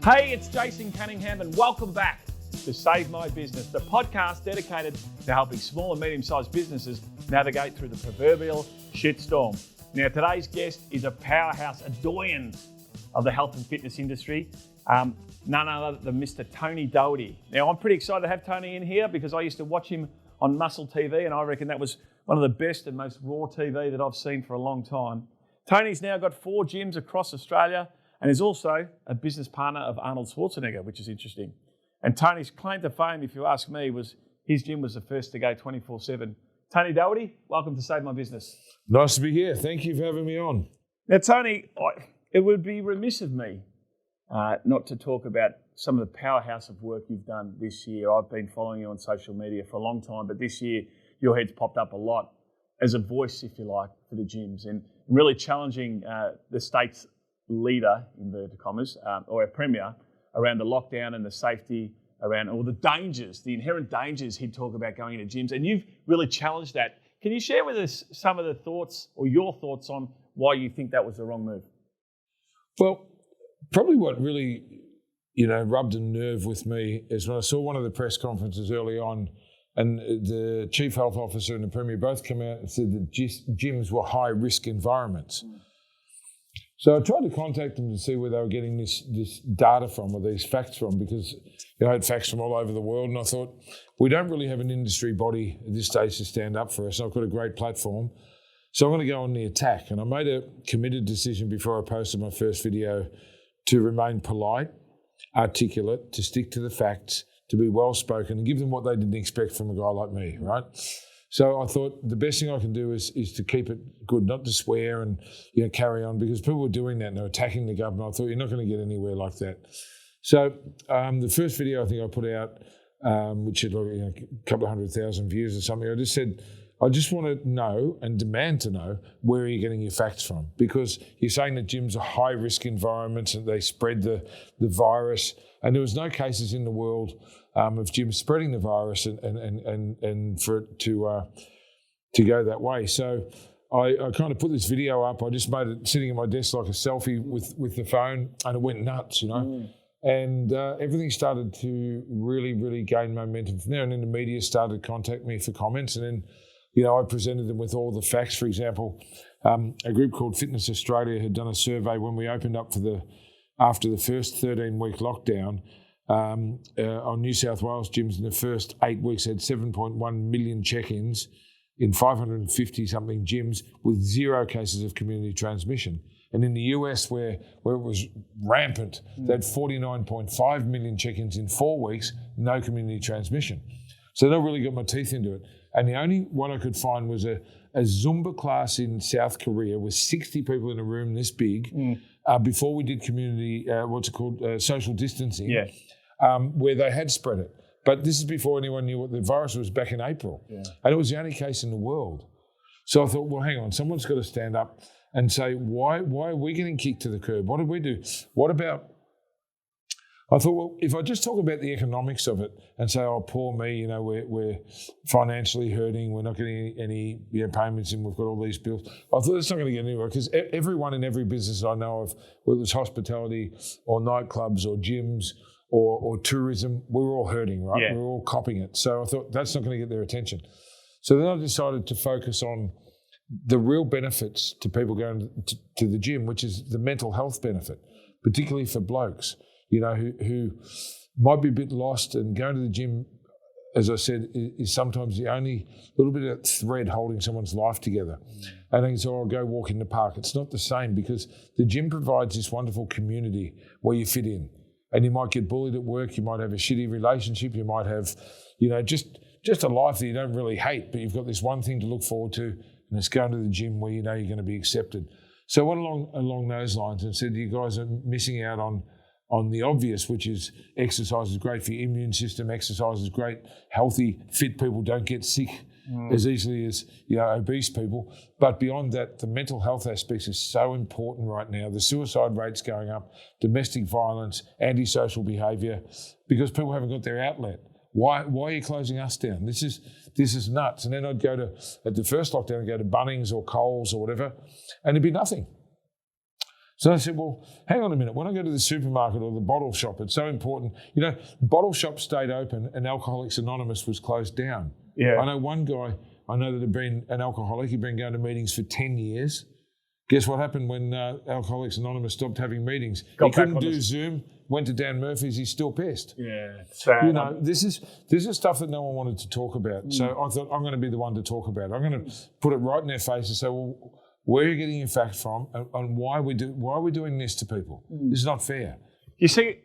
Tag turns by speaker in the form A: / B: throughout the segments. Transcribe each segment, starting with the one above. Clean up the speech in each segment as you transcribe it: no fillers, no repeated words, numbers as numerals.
A: Hey, it's Jason Cunningham and welcome back to Save My Business, the podcast dedicated to helping small and medium-sized businesses navigate through the proverbial shitstorm. Now, today's guest is a powerhouse, a doyen of the health and fitness industry, none other than Mr. Tony Doherty. Now, I'm pretty excited to have Tony in here because I used to watch him on Muscle TV and I reckon that was one of the best and most raw TV that I've seen for a long time. Tony's now got 4 gyms across Australia and is also a business partner of Arnold Schwarzenegger, which is interesting. And Tony's claim to fame, if you ask me, was his gym was the first to go 24/7. Tony Doherty, welcome to Save My Business.
B: Nice to be here. Thank you for having me on.
A: Now, Tony, it would be remiss of me not to talk about some of the powerhouse of work you've done this year. I've been following you on social media for a long time, but this year your head's popped up a lot as a voice, if you like, for the gyms and really challenging the state's leader, inverted commas, or a premier, around the lockdown and the safety around all the dangers, the inherent dangers he'd talk about going into gyms. And you've really challenged that. Can you share with us some of the thoughts or your thoughts on why you think that was the wrong move?
B: Well, probably what really, rubbed a nerve with me is when I saw one of the press conferences early on and the chief health officer and the premier both come out and said that gyms were high-risk environments. So I tried to contact them to see where they were getting this data from or these facts from because I had facts from all over the world and I thought, we don't really have an industry body at this stage to stand up for us. I've got a great platform. So I'm going to go on the attack. And I made a committed decision before I posted my first video to remain polite, articulate, to stick to the facts, to be well-spoken and give them what they didn't expect from a guy like me, right? So I thought the best thing I can do is to keep it good, not to swear and carry on because people were doing that and they're attacking the government. I thought you're not going to get anywhere like that. So the first video I think I put out, which had a couple of 100,000 views or something, I just said, I just want to know and demand to know where are you getting your facts from because you're saying that gyms are high-risk environments and they spread the virus and there was no cases in the world of gyms spreading the virus and for it to go that way. So I kind of put this video up. I just made it sitting at my desk like a selfie with the phone and it went nuts, And everything started to really, really gain momentum from there. And then the media started to contact me for comments and then I presented them with all the facts. For example, a group called Fitness Australia had done a survey when we opened up after the first 13-week lockdown on New South Wales gyms in the first 8 weeks had 7.1 million check-ins in 550-something gyms with 0 cases of community transmission. And in the US, where it was rampant, they had 49.5 million check-ins in 4 weeks, no community transmission. So they really got my teeth into it. And the only one I could find was a Zumba class in South Korea with 60 people in a room this big before we did community, social distancing, where they had spread it. But this is before anyone knew what the virus was back in April. Yeah. And it was the only case in the world. So I thought, well, hang on, someone's got to stand up and say, why are we getting kicked to the curb? What did we do? What about... I thought, well, if I just talk about the economics of it and say, oh, poor me, we're financially hurting, we're not getting any payments and we've got all these bills. I thought that's not going to get anywhere because everyone in every business I know of, whether it's hospitality or nightclubs or gyms or tourism, we're all hurting, right? Yeah. We're all copying it. So I thought that's not going to get their attention. So then I decided to focus on the real benefits to people going to the gym, which is the mental health benefit, particularly for blokes. Who might be a bit lost and going to the gym, as I said, is sometimes the only little bit of thread holding someone's life together. And then so I'll go walk in the park. It's not the same because the gym provides this wonderful community where you fit in. And you might get bullied at work, you might have a shitty relationship, you might have, just a life that you don't really hate, but you've got this one thing to look forward to, and it's going to the gym where you're going to be accepted. So I went along those lines and said, you guys are missing out on the obvious, which is exercise is great for your immune system, exercise is great, healthy, fit people don't get sick as easily as obese people. But beyond that, the mental health aspects is so important right now. The suicide rate's going up, domestic violence, antisocial behaviour, because people haven't got their outlet. Why are you closing us down? This is nuts. And then I'd go to, at the first lockdown, I'd go to Bunnings or Coles or whatever, and it'd be nothing. So I said, well, hang on a minute. When I go to the supermarket or the bottle shop, it's so important. Bottle shop stayed open and Alcoholics Anonymous was closed down.
A: Yeah.
B: I know one guy, that had been an alcoholic. He'd been going to meetings for 10 years. Guess what happened when Alcoholics Anonymous stopped having meetings? He couldn't do Zoom, went to Dan Murphy's, he's still pissed.
A: Yeah, sad.
B: This is stuff that no one wanted to talk about. So I thought, I'm going to be the one to talk about it. I'm going to put it right in their face and say, well, where are you getting your facts from and why are we doing this to people? This is not fair.
A: You see,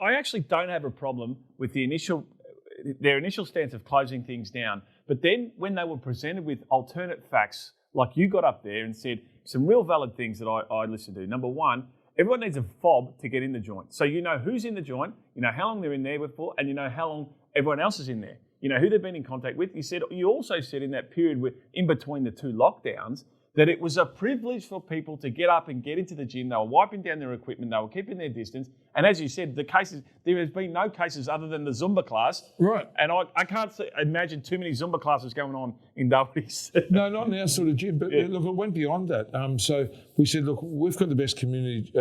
A: I actually don't have a problem with their initial stance of closing things down. But then when they were presented with alternate facts, like you got up there and said some real valid things that I listened to. Number one, everyone needs a fob to get in the joint. So you know who's in the joint, you know how long they're in there for, and you know how long everyone else is in there. You know who they've been in contact with. You also said in that period in between the two lockdowns that it was a privilege for people to get up and get into the gym. They were wiping down their equipment. They were keeping their distance. And as you said, there has been no cases other than the Zumba class.
B: Right.
A: And I can't imagine too many Zumba classes going on in Doherty's.
B: No, not in our sort of gym. But look, it went beyond that. So we said, look, we've got the best community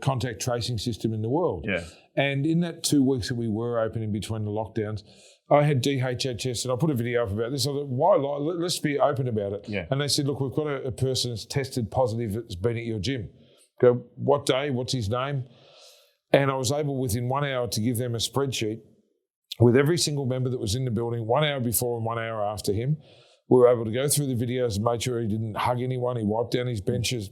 B: contact tracing system in the world.
A: Yeah.
B: And in that 2 weeks that we were open in between the lockdowns, I had DHHS, and I put a video up about this. I thought, why lie? Let's be open about it.
A: Yeah.
B: And they said, look, we've got a person that's tested positive that's been at your gym. Go, what day? What's his name? And I was able within 1 hour to give them a spreadsheet with every single member that was in the building 1 hour before and 1 hour after him. We were able to go through the videos and make sure he didn't hug anyone. He wiped down his benches.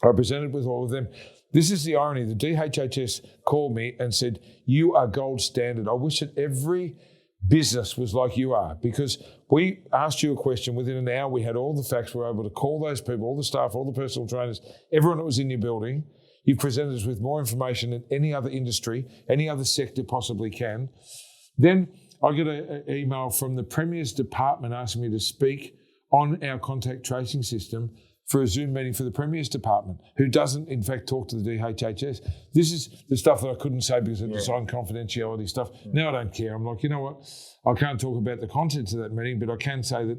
B: I presented with all of them. This is the irony. The DHHS called me and said, you are gold standard. I wish that every business was like you are, because we asked you a question. Within an hour, we had all the facts. We were able to call those people, all the staff, all the personal trainers, everyone that was in your building. You've presented us with more information than any other industry, any other sector possibly can. Then I get an email from the Premier's department asking me to speak on our contact tracing system for a Zoom meeting for the Premier's department, who doesn't, in fact, talk to the DHHS. This is the stuff that I couldn't say because of signed confidentiality stuff. Now I don't care. I'm like, you know what? I can't talk about the contents of that meeting, but I can say that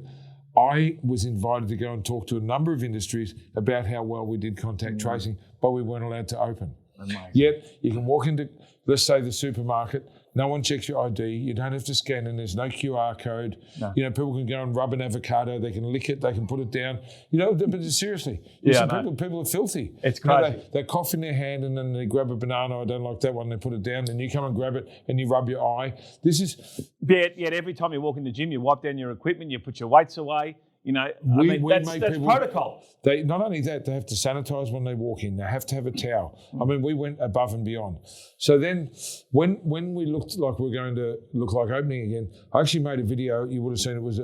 B: I was invited to go and talk to a number of industries about how well we did contact tracing, but we weren't allowed to open.
A: Amazing.
B: Yet you can walk into, let's say, the supermarket. No one checks your ID. You don't have to scan, and there's no QR code. No. People can go and rub an avocado. They can lick it. They can put it down. But seriously, people are filthy.
A: It's crazy.
B: They cough in their hand and then they grab a banana. I don't like that one. They put it down. Then you come and grab it and you rub your eye. This is...
A: Yet every time you walk in the gym, you wipe down your equipment. You put your weights away. That's protocol.
B: Not only that, they have to sanitise when they walk in. They have to have a towel. I mean, we went above and beyond. So then when we looked like we were going to look like opening again, I actually made a video. You would have seen it was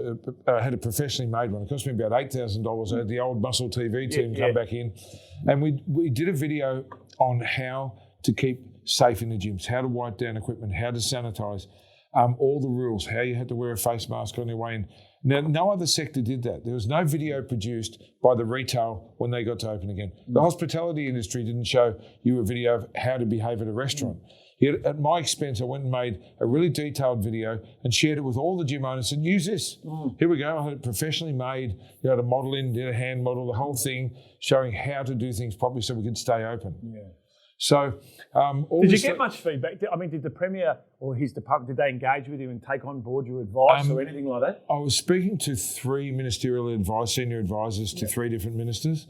B: had a professionally made one. It cost me about $8,000. I had the old Muscle TV team come back in. And we did a video on how to keep safe in the gyms, how to wipe down equipment, how to sanitise, all the rules, how you had to wear a face mask on your way in. Now, no other sector did that. There was no video produced by the retail when they got to open again. The hospitality industry didn't show you a video of how to behave at a restaurant. Yet, at my expense, I went and made a really detailed video and shared it with all the gym owners and use this. Here we go. I had it professionally made. You had a model in, did a hand model, the whole thing, showing how to do things properly so we could stay open.
A: Yeah.
B: So,
A: did you get much feedback? I mean, did the Premier or his department, did they engage with you and take on board your advice or anything like that?
B: I was speaking to 3 ministerial senior advisors to 3 different ministers.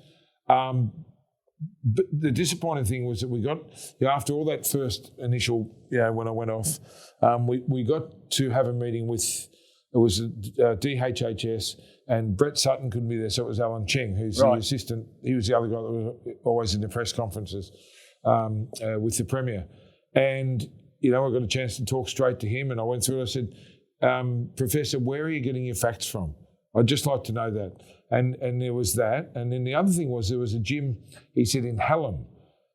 B: But the disappointing thing was that we got, after all that first initial, when I went off, we got to have a meeting with, it was DHHS, and Brett Sutton couldn't be there, so it was Alan Cheng, who's the assistant. He was the other guy that was always in the press conferences. With the Premier. And, I got a chance to talk straight to him, and I went through it. I said, Professor, where are you getting your facts from? I'd just like to know that. And there was that. And then the other thing was there was a gym, he said, in Hallam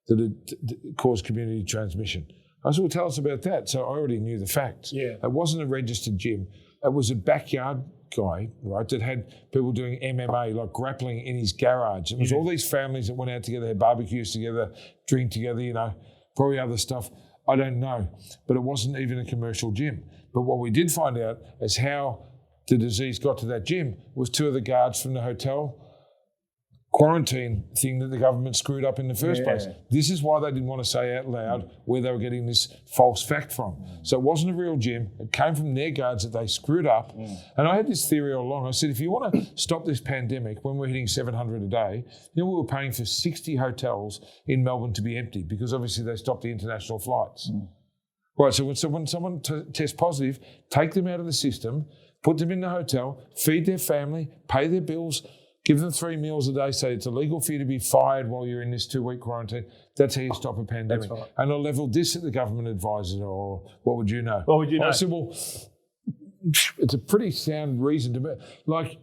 B: that had caused community transmission. I said, well, tell us about that. So I already knew the facts.
A: Yeah.
B: It wasn't a registered gym. It was a backyard guy, right, that had people doing MMA, like grappling in his garage. It was all these families that went out together, had barbecues together, drink together, probably other stuff. I don't know. But it wasn't even a commercial gym. But what we did find out is how the disease got to that gym was 2 of the guards from the hotel quarantine thing that the government screwed up in the first place. This is why they didn't want to say out loud where they were getting this false fact from. So it wasn't a real gym. It came from their guards that they screwed up. And I had this theory all along. I said, if you want to stop this pandemic, when we're hitting 700 a day, we were paying for 60 hotels in Melbourne to be empty because obviously they stopped the international flights. Right, so when someone tests positive, take them out of the system, put them in the hotel, feed their family, pay their bills, give them 3 meals a day, say it's illegal for you to be fired while you're in this 2-week quarantine. That's how you stop a pandemic. Right. And I levelled this at the government advisor, or what would you know?
A: What would you know?
B: I said, well, it's a pretty sound reason to be. Like,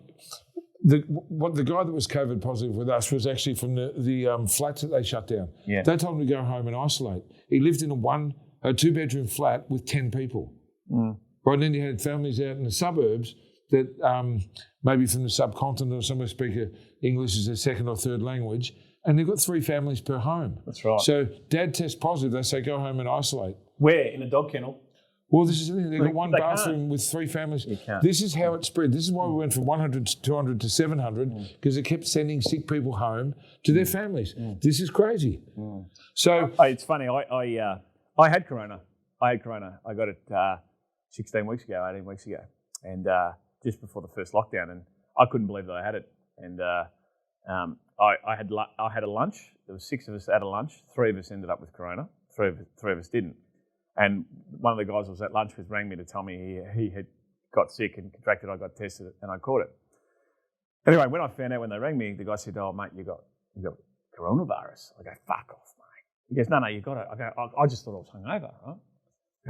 B: the guy that was COVID positive with us was actually from the flats that they shut down.
A: Yeah.
B: They told him to go home and isolate. He lived in a 2-bedroom flat with 10 people. Right, and then you had families out in the suburbs that maybe from the subcontinent or somewhere speak English as their second or third language, and they've got 3 families per home.
A: That's right.
B: So dad tests positive, they say go home and isolate.
A: Where? In a dog kennel?
B: Well, this is the thing. They've got one bathroom with 3 families.
A: You can't.
B: This is how it spread. This is why we went from 100 to 200 to 700, because it kept sending sick people home to their families. This is crazy. So
A: it's funny. I had corona. I got it 16 weeks ago, 18 weeks ago, and just before the first lockdown, and I couldn't believe that I had it. And I had a lunch. There was 6 of us at a lunch. 3 of us ended up with corona. 3 of us didn't. And one of the guys who was at lunch rang me to tell me he had got sick and contracted. I got tested and I caught it. Anyway, when I found out when they rang me, the guy said, "Oh mate, you got coronavirus." I go, "Fuck off, mate." He goes, "No, you got it." I go, "I just thought I was hungover." Right? I go,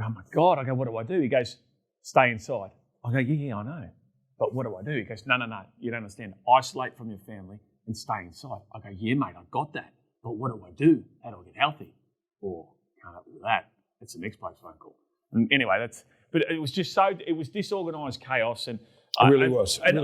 A: "Oh my God." I go, "What do I do?" He goes, "Stay inside." I go, "Yeah, I know. But what do I do?" He goes, No, you don't understand. Isolate from your family and stay inside." I go, "Yeah, mate, I got that. But what do I do? How do I get healthy?" Or, "Can't help with that. It's the next place phone call." And anyway, but it was just it was disorganised chaos. And
B: it really was.
A: And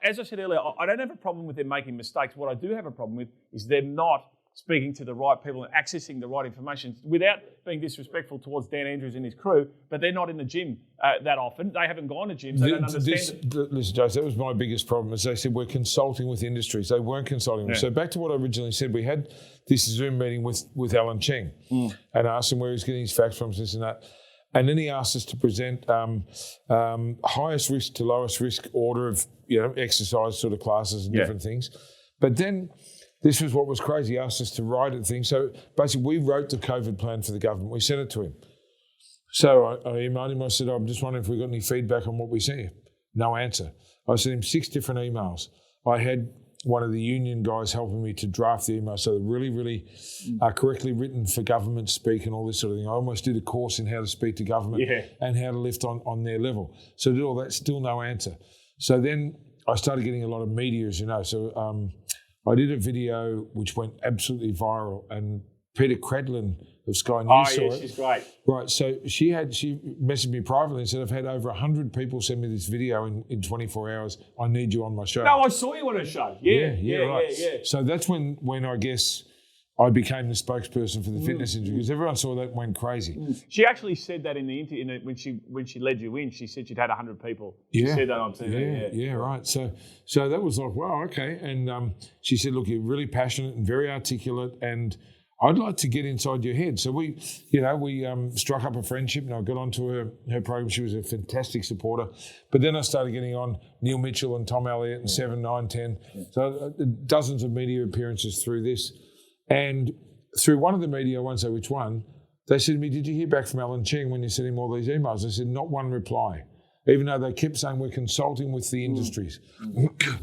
A: as I said earlier, I don't have a problem with them making mistakes. What I do have a problem with is them not speaking to the right people and accessing the right information without being disrespectful towards Dan Andrews and his crew, but they're not in the gym that often. They haven't gone to gyms. They don't understand it.
B: Listen, Jose, that was my biggest problem, is they said we're consulting with industries. They weren't consulting with. So back to what I originally said, we had this Zoom meeting with Alan Cheng and asked him where he's getting his facts from, this and that. And then he asked us to present highest risk to lowest risk order of exercise sort of classes and different things. But then this was what was crazy. He asked us to write a thing. So basically, we wrote the COVID plan for the government. We sent it to him. So I emailed him. I said, "I'm just wondering if we got any feedback on what we sent you." No answer. I sent him 6 different emails. I had one of the union guys helping me to draft the email, so they're really, really correctly written for government speak and all this sort of thing. I almost did a course in how to speak to government and how to lift on their level. So I did all that, still no answer. So then I started getting a lot of media, as you know. So I did a video which went absolutely viral, and Peter Credlin of Sky News saw it.
A: She's great.
B: Right, so she messaged me privately and said, "I've had over 100 people send me this video in 24 hours. I need you on my show."
A: No, I saw you on a show. Yeah.
B: So that's when I guess I became the spokesperson for the fitness industry, because everyone saw that and went crazy.
A: She actually said that in the interview when she led you in. She said she'd had 100 people. She said that on TV.
B: Yeah, right. So that was like, wow, okay. And she said, "Look, you're really passionate and very articulate, and I'd like to get inside your head." So we struck up a friendship, and I got onto her program. She was a fantastic supporter. But then I started getting on Neil Mitchell and Tom Elliott and 7, 9, 10. So dozens of media appearances through this. And through one of the media, I won't say which one, they said to me, "Did you hear back from Alan Cheng when you sent him all these emails?" I said, "Not one reply." Even though they kept saying we're consulting with the industries.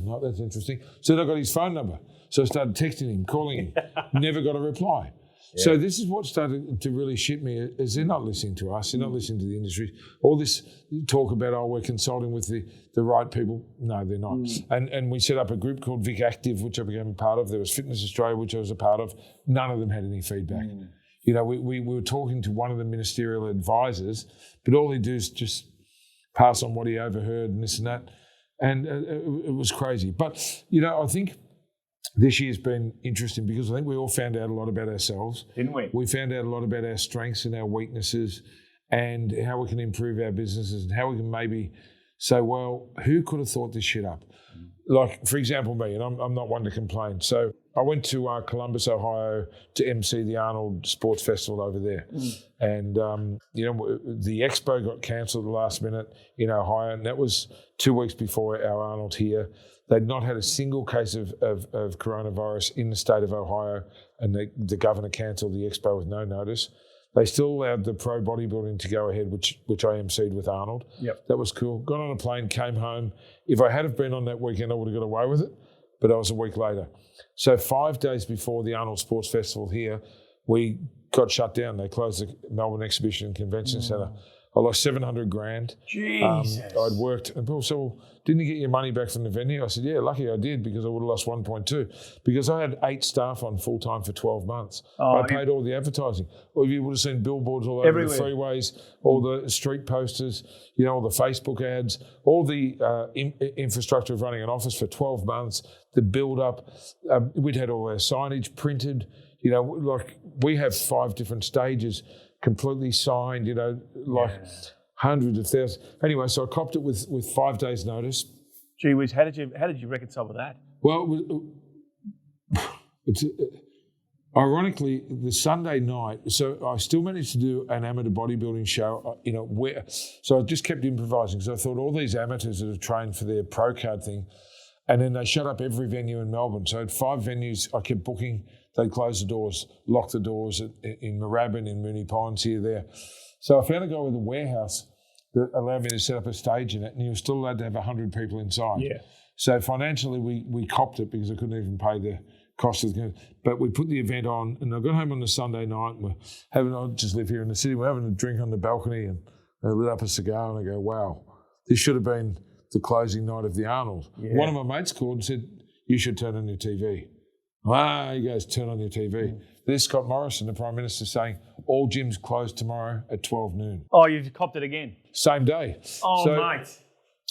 B: No, that's interesting. So I got his phone number. So I started texting him, calling him. Never got a reply. Yeah. So this is what started to really shit me, is they're not listening to us. They're not listening to the industry. All this talk about, we're consulting with the right people. No, they're not. And we set up a group called Vic Active, which I became a part of. There was Fitness Australia, which I was a part of. None of them had any feedback. We were talking to one of the ministerial advisors, but all he do is just pass on what he overheard and this and that. And it was crazy. But, I think this year's been interesting because I think we all found out a lot about ourselves.
A: Didn't we?
B: We found out a lot about our strengths and our weaknesses and how we can improve our businesses and how we can maybe say, well, who could have thought this shit up? like, for example, me, and I'm not one to complain. So I went to Columbus, Ohio to MC the Arnold Sports Festival over there. And, the expo got cancelled at the last minute in Ohio, and that was 2 weeks before our Arnold here. They'd not had a single case of coronavirus in the state of Ohio, and the governor cancelled the expo with no notice. They still allowed the pro bodybuilding to go ahead, which I emceed with Arnold.
A: Yep.
B: That was cool. Got on a plane, came home. If I had have been on that weekend, I would have got away with it, but I was a week later. So 5 days before the Arnold Sports Festival here, we got shut down. They closed the Melbourne Exhibition and Convention Centre. I lost $700,000.
A: Jesus.
B: I'd worked, and people said, well, didn't you get your money back from the venue? I said, yeah, lucky I did, because I would have lost 1.2, because I had 8 staff on full time for 12 months. I paid all the advertising. Or you would have seen billboards all over the freeways, all the street posters, all the Facebook ads, all the infrastructure of running an office for 12 months, the build up. We'd had all our signage printed. Like, we have 5 different stages completely signed, hundreds of thousands. Anyway, so I copped it with 5 days' notice.
A: Gee whiz, how did you reconcile with that?
B: Well, it's ironically the Sunday night. So I still managed to do an amateur bodybuilding show. So I just kept improvising, because I thought all these amateurs that have trained for their pro card thing, and then they shut up every venue in Melbourne. So I had 5 venues I kept booking. They'd close the doors, lock the doors in Moorabbin, in Moonee Ponds, here, there. So I found a guy with a warehouse that allowed me to set up a stage in it, and he was still allowed to have 100 people inside. Yeah. So financially, we copped it, because I couldn't even pay the cost of the. But we put the event on, and I got home on the Sunday night, and I just live here in the city, we're having a drink on the balcony, and I lit up a cigar, and I go, wow, this should have been the closing night of the Arnold. Yeah. One of my mates called and said, you should turn on your TV. He goes, turn on your TV. There's Scott Morrison, the Prime Minister, saying all gyms closed tomorrow at 12 noon.
A: Oh, you've copped it again?
B: Same day.
A: Oh, so, mate.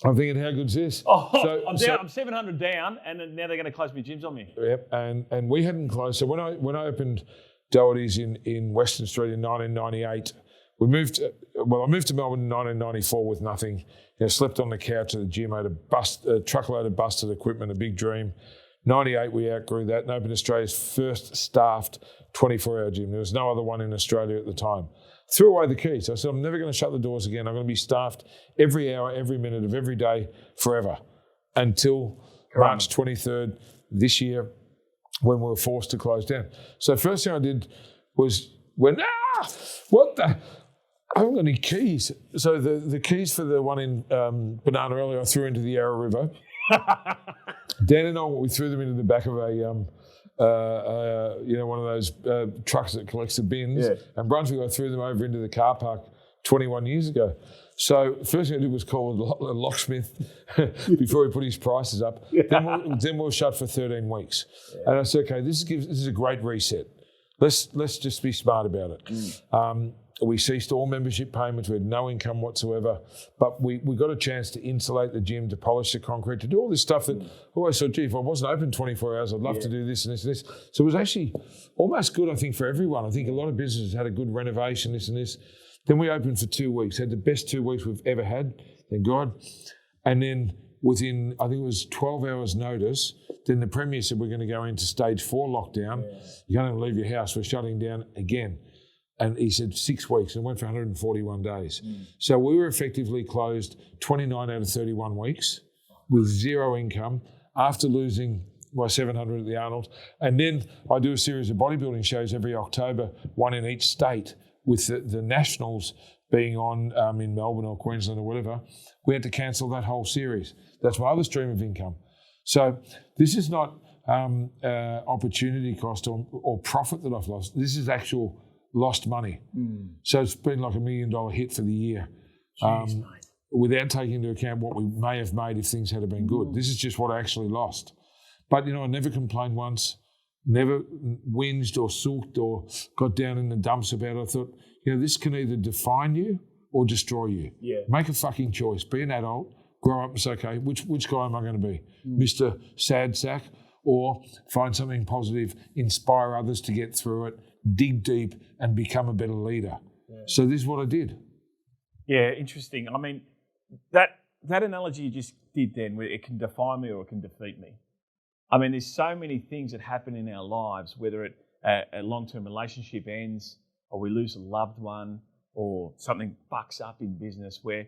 B: I'm thinking, how good's this?
A: I'm 700 down, and now they're going to close my gyms on me.
B: Yep, and we hadn't closed. So when I opened Doherty's in Western Street in 1998, I moved to Melbourne in 1994 with nothing. Slept on the couch at the gym, had a truckload of busted equipment, a big dream. 98, we outgrew that and opened Australia's first staffed 24-hour gym. There was no other one in Australia at the time. Threw away the keys. I said, I'm never going to shut the doors again. I'm going to be staffed every hour, every minute of every day, forever, until March 23rd this year, when we were forced to close down. So first thing I did was what the? I haven't got any keys. So the keys for the one in Banana earlier, I threw into the Yarra River. Dan and I, we threw them into the back of a one of those trucks that collects the bins. Yeah. And Brunswick, I threw them over into the car park 21 years ago. So first thing I did was call a locksmith before he put his prices up. Yeah. Then we were shut for 13 weeks. Yeah. And I said, okay, this is a great reset. Let's just be smart about it. We ceased all membership payments. We had no income whatsoever. But we got a chance to insulate the gym, to polish the concrete, to do all this stuff that I always thought, gee, if I wasn't open 24 hours, I'd love to do this and this and this. So it was actually almost good, I think, for everyone. I think a lot of businesses had a good renovation, this and this. Then we opened for 2 weeks, had the best 2 weeks we've ever had, thank God. And then within, I think it was 12 hours notice, then the Premier said we're going to go into stage 4 lockdown. Yeah. You can't even leave your house. We're shutting down again. And he said 6 weeks, and went for 141 days. So we were effectively closed 29 out of 31 weeks with zero income after losing my 700 at the Arnold. And then I do a series of bodybuilding shows every October, one in each state, with the nationals being on in Melbourne or Queensland or whatever. We had to cancel that whole series. That's my other stream of income. So this is not opportunity cost or profit that I've lost. This is actual lost money. So it's been like $1 million hit for the year. Jeez, without taking into account what we may have made if things had been good. This is just what I actually lost. But, I never complained once, never whinged or sulked or got down in the dumps about it. I thought, this can either define you or destroy you. Yeah. Make a fucking choice. Be an adult, grow up and say, okay, which guy am I going to be? Mr. Sad Sack, or find something positive, inspire others to get through it, dig deep and become a better leader. Yeah. So this is what I did.
A: Yeah, interesting. I mean, that analogy you just did then, where it can define me or it can defeat me. I mean, there's so many things that happen in our lives, whether a long-term relationship ends or we lose a loved one or something fucks up in business where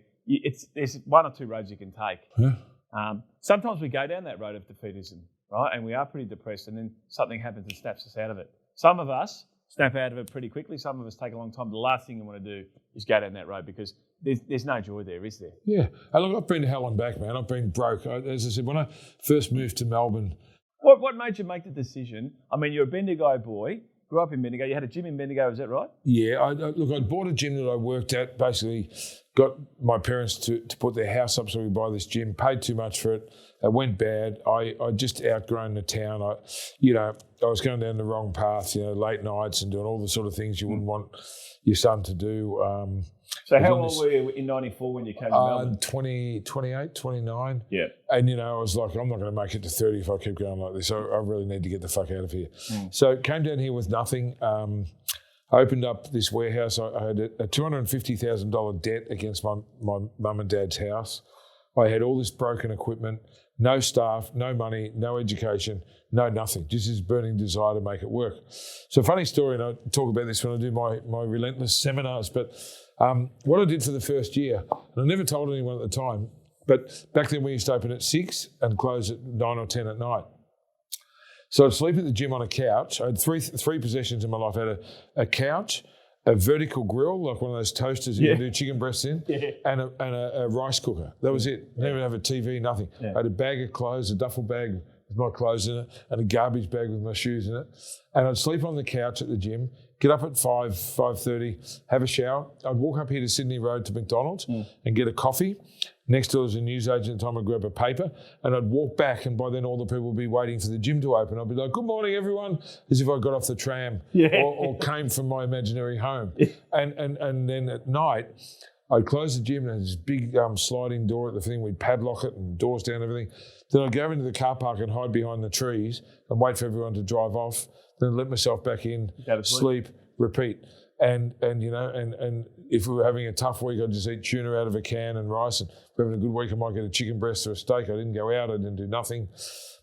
A: there's one or two roads you can take.
B: Yeah.
A: Sometimes we go down that road of defeatism, right? And we are pretty depressed and then something happens and snaps us out of it. Some of us snap out of it pretty quickly. Some of us take a long time. The last thing you want to do is go down that road because there's no joy there, is there?
B: Yeah. Hey, look, I've been to hell and back, man. I've been broke. As I said, when I first moved to Melbourne.
A: What made you make the decision? I mean, you're a Bendigo boy, grew up in Bendigo. You had a gym in Bendigo, is that right?
B: Yeah. I bought a gym that I worked at, basically got my parents to put their house up so we buy this gym, paid too much for it. It went bad. I just outgrown the town. I was going down the wrong path, late nights and doing all the sort of things you wouldn't want your son to do.
A: So how old were you in 94 when you came to Melbourne?
B: 28, 29.
A: Yeah.
B: And, I was like, I'm not going to make it to 30 if I keep going like this. I really need to get the fuck out of here. So came down here with nothing. I opened up this warehouse. I had a $250,000 debt against my mum and dad's house. I had all this broken equipment, no staff, no money, no education, no nothing, just this burning desire to make it work. So funny story, and I talk about this when I do my relentless seminars, but what I did for the first year, and I never told anyone at the time, but back then we used to open at 6 and close at 9 or 10 at night. So I'd sleep at the gym on a couch. I had three possessions in my life. I had a couch, a vertical grill, like one of those toasters you can do chicken breasts in, and a rice cooker. That was it. Never have a TV, nothing. I had a bag of clothes, a duffel bag with my clothes in it, and a garbage bag with my shoes in it. And I'd sleep on the couch at the gym, get up at 5:30, have a shower. I'd walk up here to Sydney Road to McDonald's and get a coffee. Next door was a newsagent at the time. I'd grab a paper and I'd walk back, and by then all the people would be waiting for the gym to open. I'd be like, good morning, everyone, as if I got off the tram or came from my imaginary home. And then at night, I'd close the gym and there's this big sliding door at the thing. We'd padlock it and doors down, everything. Then I'd go into the car park and hide behind the trees and wait for everyone to drive off. Then let myself back in, sleep, repeat. And if we were having a tough week, I'd just eat tuna out of a can and rice. And if we're having a good week, I might get a chicken breast or a steak. I didn't go out. I didn't do nothing.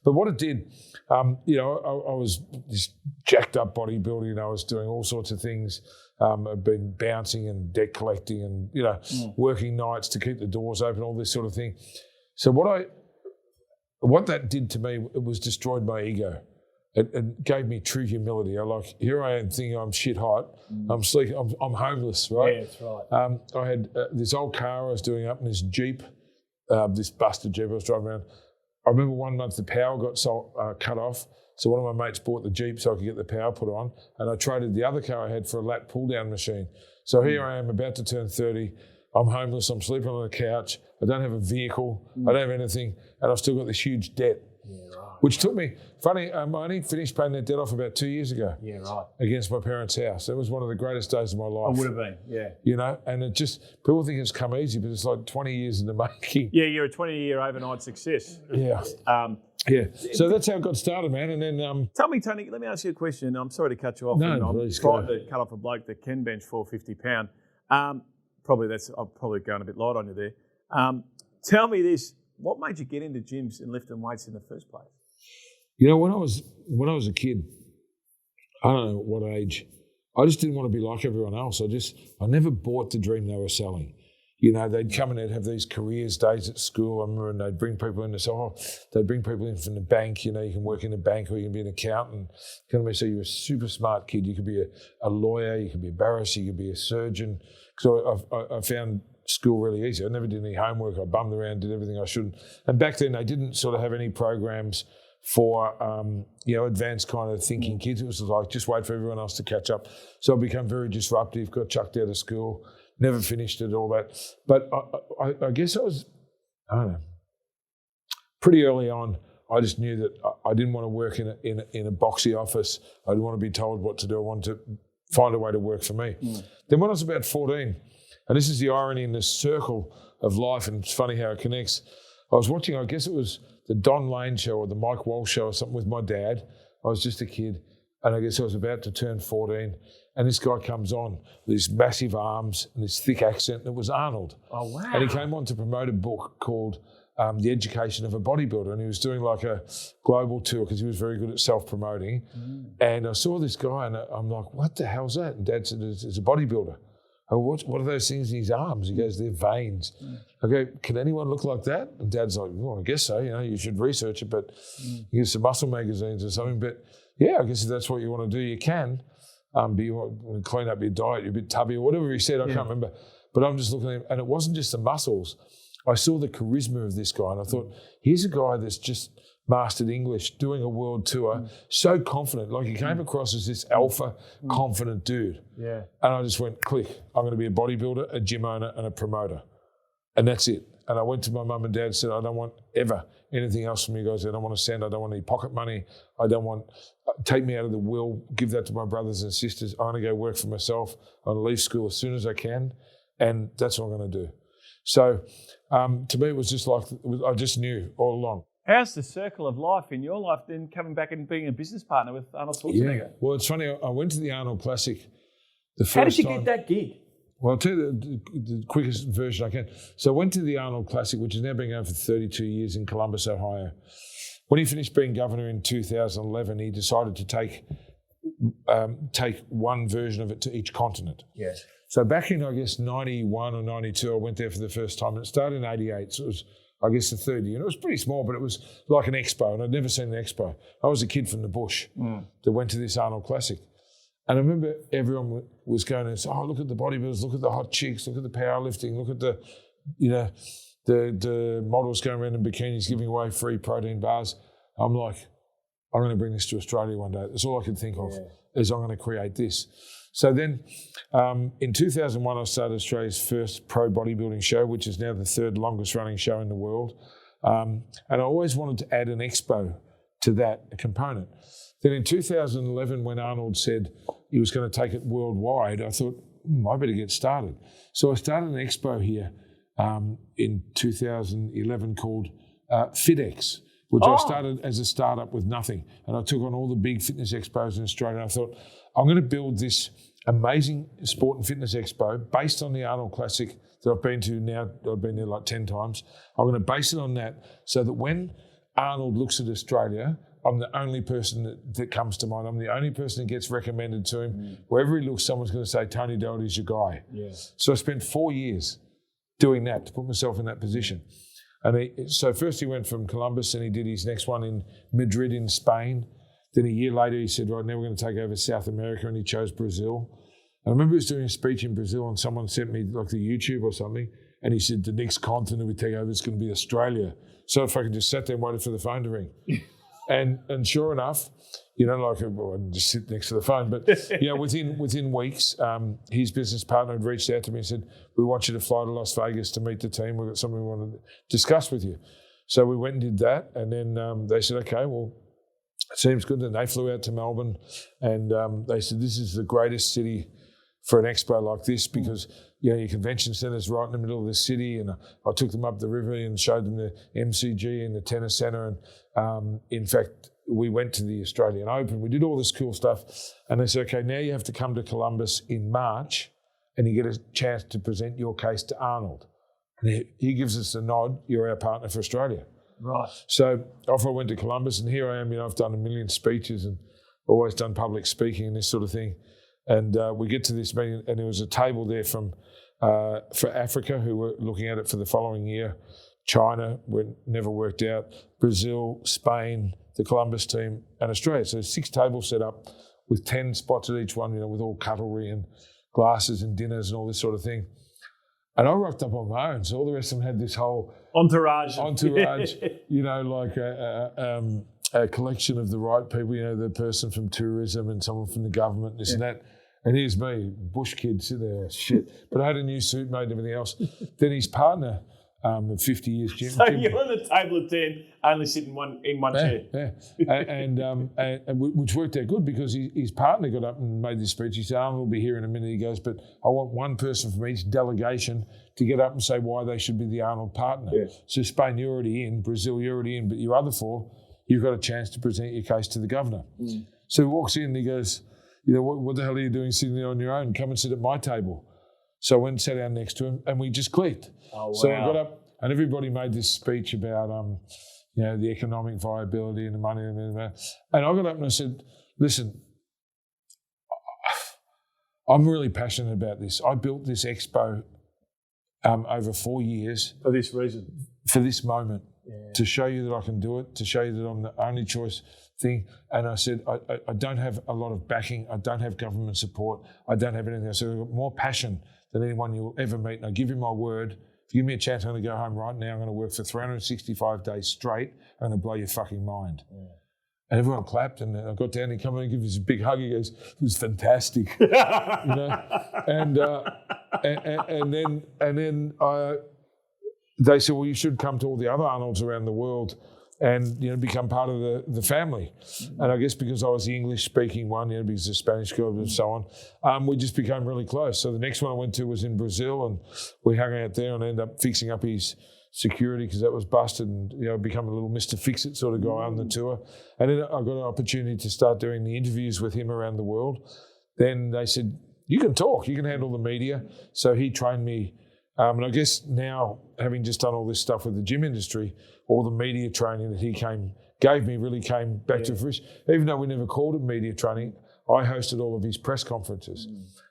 B: But what it did, I was this jacked up bodybuilder. I was doing all sorts of things. I've been bouncing and debt collecting and, working nights to keep the doors open, all this sort of thing. So what that did to me, it was destroyed my ego. It gave me true humility. Here I am thinking I'm shit hot. I'm sleek. I'm homeless, right?
A: Yeah, that's right.
B: I had this old car I was doing up in this Jeep, this busted Jeep I was driving around. I remember one month the power got cut off. So one of my mates bought the Jeep so I could get the power put on, and I traded the other car I had for a lat pull-down machine. So here I am about to turn 30. I'm homeless. I'm sleeping on the couch. I don't have a vehicle. I don't have anything, and I've still got this huge debt. Yeah, right. Which took me, I only finished paying that debt off about 2 years ago.
A: Yeah, right.
B: Against my parents' house. That was one of the greatest days of my life.
A: It would have been, yeah.
B: And it just, people think it's come easy, but it's like 20 years in the making.
A: Yeah, you're a 20-year overnight success.
B: Yeah. So that's how it got started, man. And then...
A: Tell me, Tony, let me ask you a question. I'm sorry to cut you off.
B: No, please go.
A: I'm trying to cut off a bloke that can bench 450 pound. I'm probably going a bit light on you there. Tell me this. What made you get into gyms and lifting weights in the first place?
B: When I was a kid, I don't know what age, I just didn't want to be like everyone else. I never bought the dream they were selling. They'd come and they'd have these careers days at school. I remember, and they'd bring people in to say, they'd bring people in from the bank. You can work in the bank or you can be an accountant. So you're a super smart kid. You could be a lawyer, you could be a barrister, you could be a surgeon. So I found school really easy. I never did any homework. I bummed around, did everything I shouldn't. And back then they didn't sort of have any programs for advanced kind of thinking kids. It was like, just wait for everyone else to catch up. So I became very disruptive, got chucked out of school, never finished it, all that. But I guess I don't know, pretty early on, I just knew that I didn't want to work in a boxy office. I didn't want to be told what to do. I wanted to find a way to work for me. Then when I was about 14, and this is the irony in this circle of life, and it's funny how it connects, I was watching, I guess it was the Don Lane show or the Mike Walsh show or something with my dad. I was just a kid, and I guess I was about to turn 14, and this guy comes on with these massive arms and this thick accent, and it was Arnold.
A: Oh, wow.
B: And he came on to promote a book called the education of a bodybuilder, and he was doing like a global tour because he was very good at self-promoting. And I saw this guy, and I'm like, "What the hell's that?" And Dad said, "It's a bodybuilder." Oh, what are those things in his arms? He goes, "They're veins." I go, "Can anyone look like that?" And Dad's like, "Well, I guess so. You should research it, but use some muscle magazines or something." But yeah, I guess if that's what you want to do, you can. But you want to clean up your diet, you're a bit tubby or whatever he said. I can't remember. But I'm just looking at him, and it wasn't just the muscles. I saw the charisma of this guy, and I thought, here's a guy that's just mastered English, doing a world tour, so confident. Like he came across as this alpha, confident dude.
A: Yeah.
B: And I just went, click, I'm going to be a bodybuilder, a gym owner, and a promoter. And that's it. And I went to my mum and dad and said, I don't want ever anything else from you guys. I don't want to send. I don't want any pocket money. I don't want, take me out of the will, give that to my brothers and sisters. I want to go work for myself. I want to leave school as soon as I can. And that's what I'm going to do. So to me, it was just like, I just knew all along.
A: How's the circle of life in your life then coming back and being a business partner with Arnold Schwarzenegger?
B: Yeah. Well, it's funny. I went to the Arnold Classic the first time.
A: How did you get that gig?
B: Well, I'll tell you the quickest version I can. So I went to the Arnold Classic, which has now been going for 32 years in Columbus, Ohio. When he finished being governor in 2011, he decided to take one version of it to each continent.
A: Yes.
B: So back in, I guess, 91 or 92, I went there for the first time. And it started in 88, so it was, I guess, the 30. And it was pretty small, but it was like an expo, and I'd never seen an expo. I was a kid from the bush that went to this Arnold Classic. And I remember everyone was going and saying, "Oh, look at the bodybuilders, look at the hot chicks, look at the powerlifting, look at the, the models going around in bikinis giving away free protein bars." I'm like, I'm going to bring this to Australia one day. That's all I could think of, is I'm going to create this. So then in 2001, I started Australia's first pro bodybuilding show, which is now the third longest running show in the world. And I always wanted to add an expo to that component. Then in 2011, when Arnold said he was going to take it worldwide, I thought, I better get started. So I started an expo here in 2011 called FitX, which I started as a startup with nothing. And I took on all the big fitness expos in Australia. And I thought, I'm going to build this amazing sport and fitness expo based on the Arnold Classic that I've been to now. I've been there like 10 times. I'm going to base it on that so that when Arnold looks at Australia, I'm the only person that comes to mind. I'm the only person that gets recommended to him. Wherever he looks, someone's going to say, Tony Doherty's your guy. Yeah. So I spent 4 years doing that to put myself in that position. And so first he went from Columbus and he did his next one in Madrid in Spain. Then a year later he said, right, now we're going to take over South America, and he chose Brazil. And I remember he was doing a speech in Brazil and someone sent me like the YouTube or something, and he said, the next continent we take over is going to be Australia. So if I could just sat there and waited for the phone to ring. And sure enough, well, I didn't just sit next to the phone, but within weeks, his business partner had reached out to me and said, we want you to fly to Las Vegas to meet the team. We've got something we want to discuss with you. So we went and did that, and then they said, okay, well, it seems good. Then they flew out to Melbourne, and they said, this is the greatest city for an expo like this because your convention centre's right in the middle of the city. And I took them up the river and showed them the MCG and the tennis centre. And in fact, we went to the Australian Open. We did all this cool stuff. And they said, okay, now you have to come to Columbus in March and you get a chance to present your case to Arnold. And he gives us a nod, you're our partner for Australia.
A: Right.
B: So off I went to Columbus, and here I am, I've done a million speeches and always done public speaking and this sort of thing. And we get to this meeting, and there was a table there for Africa, who were looking at it for the following year. China, never worked out. Brazil, Spain, the Columbus team, and Australia. So 6 tables set up with 10 spots at each one, with all cutlery and glasses and dinners and all this sort of thing. And I rocked up on my own. So all the rest of them had this whole
A: entourage,
B: like a collection of the right people, the person from tourism and someone from the government, this and that. And here's me, bush kid, sitting there, shit. But I had a new suit made and everything else. Then his partner, of 50 years, Jim.
A: So you're on the table of 10, only sitting in one chair.
B: Yeah, and which worked out good because his partner got up and made this speech. He said, Arnold will be here in a minute. He goes, but I want one person from each delegation to get up and say why they should be the Arnold partner. Yeah. So Spain, you're already in. Brazil, you're already in. But your other 4, you've got a chance to present your case to the governor. So he walks in and he goes, what the hell are you doing sitting there on your own? Come and sit at my table. So I went and sat down next to him and we just clicked. Oh, wow. So I got up and everybody made this speech about, the economic viability and the money and I got up and I said, listen, I'm really passionate about this. I built this expo over 4 years.
A: For this reason?
B: For this moment, to show you that I can do it, to show you that I'm the only choice thing. And I said, I don't have a lot of backing. I don't have government support. I don't have anything. I said, I've got more passion than anyone you'll ever meet. And I give you my word. If you give me a chance, I'm going to go home right now. I'm going to work for 365 days straight. I'm going to blow your fucking mind. Yeah. And everyone clapped, and I got down and he came in and gave us a big hug. He goes, it was fantastic. And then they said, well, you should come to all the other Arnolds around the world and become part of the family. And I guess because I was the English-speaking one, because the Spanish girl and so on, we just became really close. So the next one I went to was in Brazil, and we hung out there and ended up fixing up his security because that was busted, and become a little Mr. Fix-It sort of guy on the tour. And then I got an opportunity to start doing the interviews with him around the world. Then they said, you can talk, you can handle the media. So he trained me. And I guess now, having just done all this stuff with the gym industry, all the media training that he gave me really came back to fruition. Even though we never called it media training, I hosted all of his press conferences.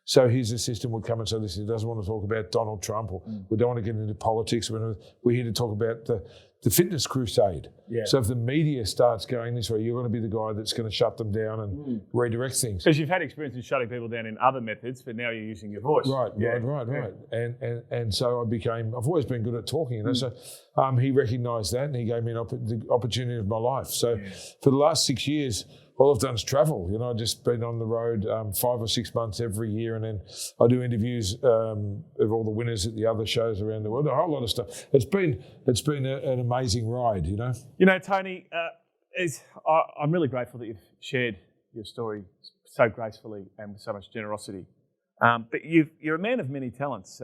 B: So his assistant would come and say, listen, he doesn't want to talk about Donald Trump, or we don't want to get into politics. We're here to talk about the fitness crusade. Yeah. So if the media starts going this way, you're going to be the guy that's going to shut them down and redirect things.
A: Because you've had experience in shutting people down in other methods, but now you're using your voice.
B: Right. And so I've always been good at talking. So he recognised that, and he gave me the opportunity of my life. So for the last 6 years, all I've done is travel. I've just been on the road 5 or 6 months every year, and then I do interviews of all the winners at the other shows around the world. A whole lot of stuff. It's been an amazing ride.
A: Tony, I'm really grateful that you've shared your story so gracefully and with so much generosity. But you're a man of many talents.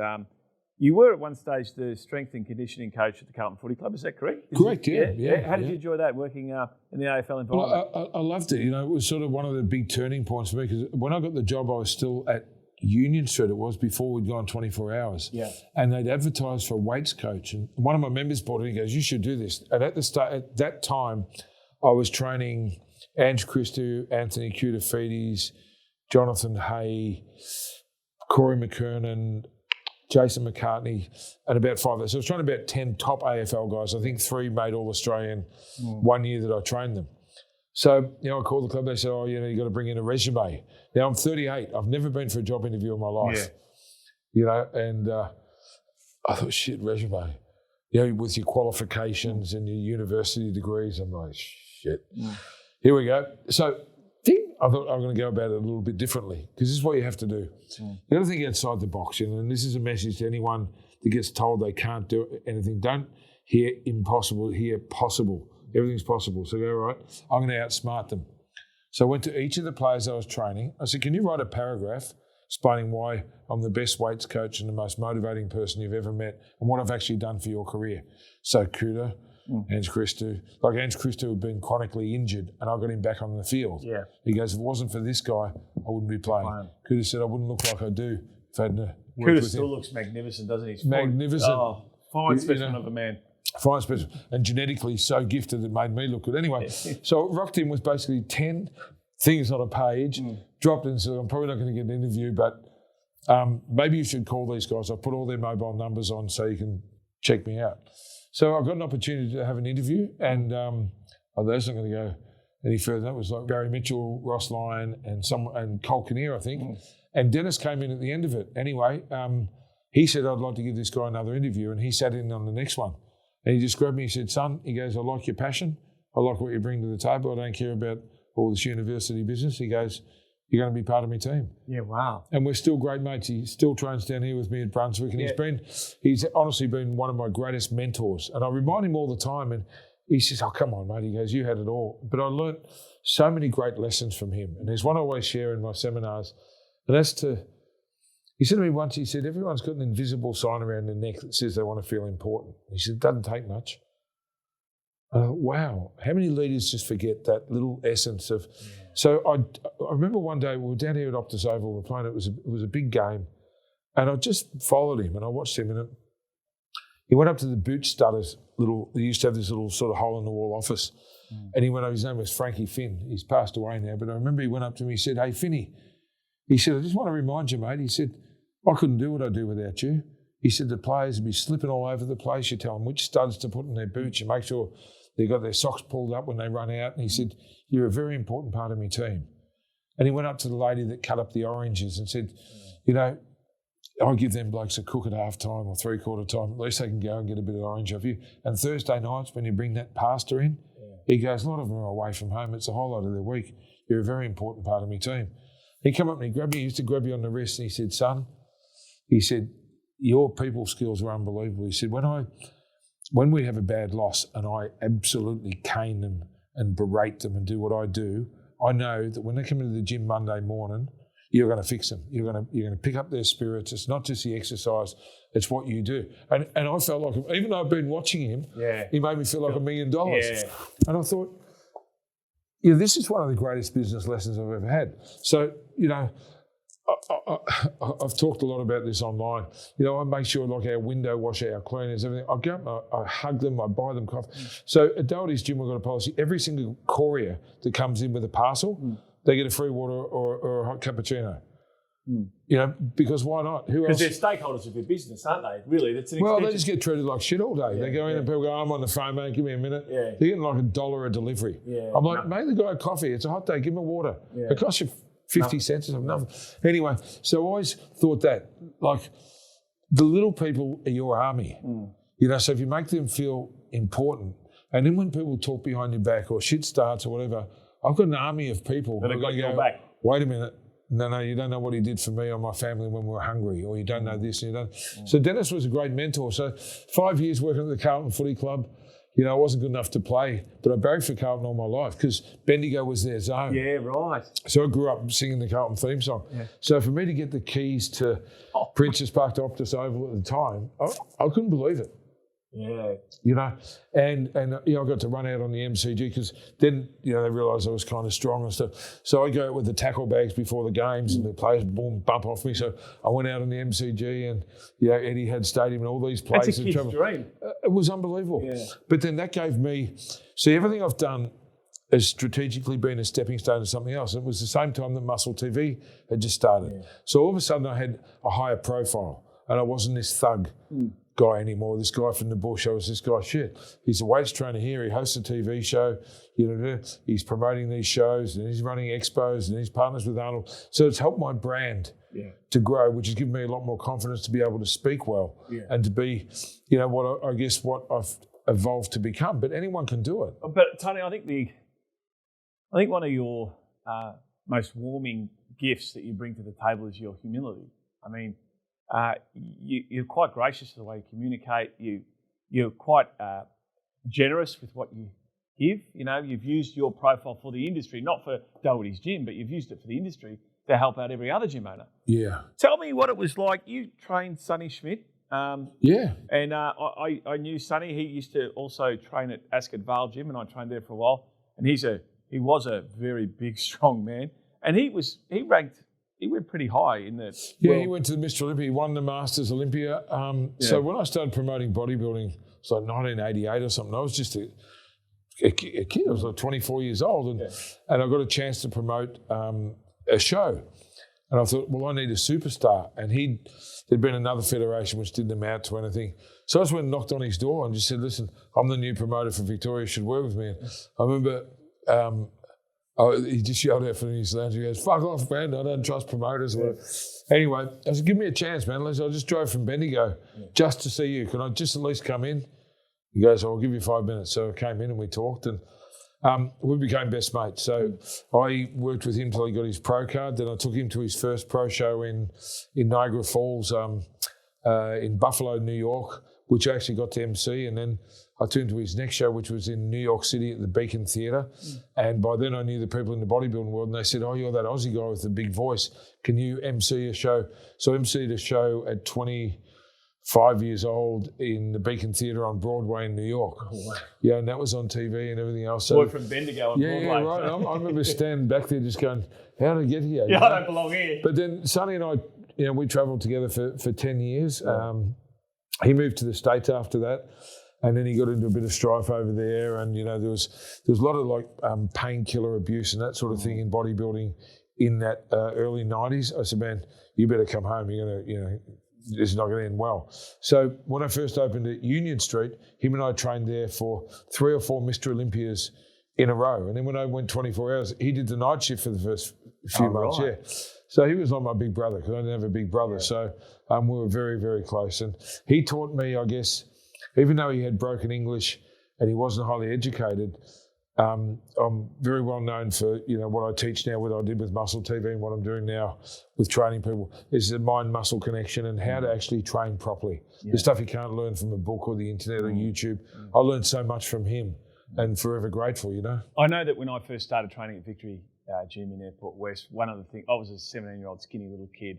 A: You were at one stage the strength and conditioning coach at the Carlton Footy Club, is that correct?
B: Correct, yeah.
A: How did you enjoy that, working in the AFL environment?
B: Well, I loved it. It was sort of one of the big turning points for me, because when I got the job, I was still at Union Street. It was before we'd gone 24 hours. Yeah. And they'd advertised for a weights coach. And one of my members brought it in and goes, you should do this. And at that time, I was training Ange Christou, Anthony Koutafidis, Jonathan Hay, Corey McKernan, Jason McCartney, and about 5 others. So I was training about 10 top AFL guys. I think 3 made All-Australian 1 year that I trained them. So, I called the club. They said, you got to bring in a resume. Now, I'm 38. I've never been for a job interview in my life. Yeah. And I thought, shit, resume. With your qualifications and your university degrees. I'm like, shit. Here we go. So I thought I'm going to go about it a little bit differently, because this is what you have to do. You got to think outside the box, and this is a message to anyone that gets told they can't do anything. Don't hear impossible, hear possible. Everything's possible. So go, all right, I'm going to outsmart them. So I went to each of the players I was training. I said, can you write a paragraph explaining why I'm the best weights coach and the most motivating person you've ever met, and what I've actually done for your career? So Kuda, Ange Christou. Ange Christou had been chronically injured, and I got him back on the field. Yeah. He goes, if it wasn't for this guy, I wouldn't be playing. Kuda said, I wouldn't look like I do if I hadn't worked with him.
A: Still looks magnificent, doesn't he?
B: Magnificent.
A: Fine specimen of a man.
B: Fine specimen. And genetically so gifted it made me look good. Anyway, so I rocked him with basically 10 things on a page, dropped it and said, I'm probably not going to get an interview, but maybe you should call these guys. I've put all their mobile numbers on so you can check me out. So I got an opportunity to have an interview, and that's not going to go any further. That was like Barry Mitchell, Ross Lyon, and Cole Kinnear, I think. And Dennis came in at the end of it. Anyway, he said, I'd like to give this guy another interview, and he sat in on the next one. And he just grabbed me and said, son, he goes, I like your passion. I like what you bring to the table. I don't care about all this university business. He goes, you're going to be part of my team.
A: Yeah, wow.
B: And we're still great mates. He still trains down here with me at Brunswick, and he's honestly been one of my greatest mentors. And I remind him all the time, and he says, oh, come on, mate. He goes, you had it all. But I learnt so many great lessons from him. And there's one I always share in my seminars, and that's he said to me once, he said, everyone's got an invisible sign around their neck that says they want to feel important. He said, it doesn't take much. Wow, how many leaders just forget that little essence of... So I remember one day we were down here at Optus Oval, we were playing, it was a big game, and I just followed him and I watched him, and He went up to the boot studders, they used to have this little sort of hole in the wall office. And he went over, his name was Frankie Finn. He's passed away now, but I remember he went up to me, he said, "Hey, Finny," he said, "I just want to remind you, mate," he said, "I couldn't do what I do without you." He said, "The players would be slipping all over the place. You tell them which studs to put in their boots. You make sure they got their socks pulled up when they run out." And he said, "You're a very important part of my team." And he went up to the lady that cut up the oranges and said, "You know, I give them blokes a cook at half time or 3/4 time. At least they can go and get a bit of orange off you. And Thursday nights when you bring that pasta in," he goes, "a lot of them are away from home. It's a whole lot of their week. You're a very important part of my team." He came up and he grabbed me. He used to grab you on the wrist and he said, "Son," he said, "your people skills are unbelievable." He said, when we have a bad loss and I absolutely cane them and berate them and do what I do, I know that when they come into the gym Monday morning, you're going to fix them. You're going to pick up their spirits. It's not just the exercise, it's what you do. And I felt like, even though I've been watching him, he made me feel like $1 million. Yeah. And I thought, this is one of the greatest business lessons I've ever had. So, I've talked a lot about this online. I make sure like our window washer, our cleaners, everything. I go up, I hug them, I buy them coffee. So at Doherty's gym, we've got a policy. Every single courier that comes in with a parcel, they get a free water or a hot cappuccino. Because why not? Who else?
A: Because they're stakeholders of your business, aren't they? Really, that's an
B: Well, they just get treated like shit all day. They go in and people go, "I'm on the phone, mate, give me a minute." They're getting like $1 a delivery. I'm like, "Make the guy a coffee. It's a hot day. Give him a water. It costs you 50 cents or something." Nothing. Anyway, so I always thought that, like, the little people are your army. So if you make them feel important, and then when people talk behind your back or shit starts or whatever, I've got an army of people
A: that are going to go, back.
B: "Wait a minute. No, you don't know what he did for me or my family when we were hungry, or you don't know this and you don't." So Dennis was a great mentor. So 5 years working at the Carlton Footy Club, I wasn't good enough to play, but I barracked for Carlton all my life because Bendigo was their zone.
A: Yeah, right.
B: So I grew up singing the Carlton theme song. Yeah. So for me to get the keys to Princess Park to Optus Oval at the time, I couldn't believe it.
A: Yeah.
B: And I got to run out on the MCG because then, they realised I was kind of strong and stuff. So I go out with the tackle bags before the games and the players bump off me. So I went out on the MCG and, Etihad Stadium and all these places.
A: That's a kid's dream.
B: It was unbelievable. Yeah. But then that gave me, everything I've done has strategically been a stepping stone to something else. It was the same time that Muscle TV had just started. Yeah. So all of a sudden I had a higher profile and I wasn't this thug guy anymore, this guy from the bush. I was this guy, he's a weights trainer here, he hosts a TV show, he's promoting these shows and he's running expos and he's partners with Arnold. So it's helped my brand to grow, which has given me a lot more confidence to be able to speak well and to be, what I've evolved to become. But anyone can do it.
A: But Tony, I think one of your most warming gifts that you bring to the table is your humility. I mean, you're quite gracious to the way you communicate. You're quite generous with what you give. You've used your profile for the industry, not for Doherty's gym, but you've used it for the industry to help out every other gym owner.
B: Yeah.
A: Tell me what it was like. You trained Sonny Schmidt. And I knew Sonny. He used to also train at Ascot Vale Gym, and I trained there for a while. And he was a very big, strong man, and he went pretty high in the
B: world. He went to the Mr. Olympia. He won the Masters Olympia. So when I started promoting bodybuilding, it's like 1988 or something. I was just a kid. I was like 24 years old, and I got a chance to promote a show. And I thought, well, I need a superstar. And there'd been another federation which didn't amount to anything. So I just went and knocked on his door and just said, "Listen, I'm the new promoter for Victoria. You should work with me." And I remember he just yelled out from his lounge. He goes, "Fuck off, man. I don't trust promoters." Anyway, I said, "Give me a chance, man. I just drove from Bendigo just to see you. Can I just at least come in?" He goes, "I'll give you 5 minutes." So I came in and we talked and we became best mates. So I worked with him till he got his pro card. Then I took him to his first pro show in Niagara Falls, in Buffalo, New York, which I actually got to MC. And then I turned to his next show, which was in New York City at the Beacon Theatre. And by then I knew the people in the bodybuilding world, and they said, "Oh, you're that Aussie guy with the big voice. Can you MC a show?" So I MC'd a show at 25 years old in the Beacon Theatre on Broadway in New York. Oh, wow. Yeah, and that was on TV and everything else. So,
A: boy from Bendigo on Broadway.
B: Yeah, right. I remember standing back there just going, "How did I get here?"
A: I don't belong here.
B: But then Sonny and I, we travelled together for 10 years. he moved to the States after that. And then he got into a bit of strife over there, and there was a lot of like painkiller abuse and that sort of thing in bodybuilding in that early 90s. I said, man, you better come home. You're gonna, this is not going to end well. So when I first opened at Union Street, him and I trained there for 3 or 4 Mr. Olympias in a row. And then when I went 24 hours, he did the night shift for the first few months. Right. Yeah. So he was like my big brother because I didn't have a big brother. Yeah. So we were very, very close. And he taught me, I guess, even though he had broken English and he wasn't highly educated, I'm very well known for what I teach now, what I did with Muscle TV and what I'm doing now with training people is the mind-muscle connection and how to actually train properly. Yeah. The stuff you can't learn from a book or the internet or YouTube. I learned so much from him and forever grateful, I know
A: that when I first started training at Victory Gym in Airport West, one of the things, I was a 17-year-old skinny little kid,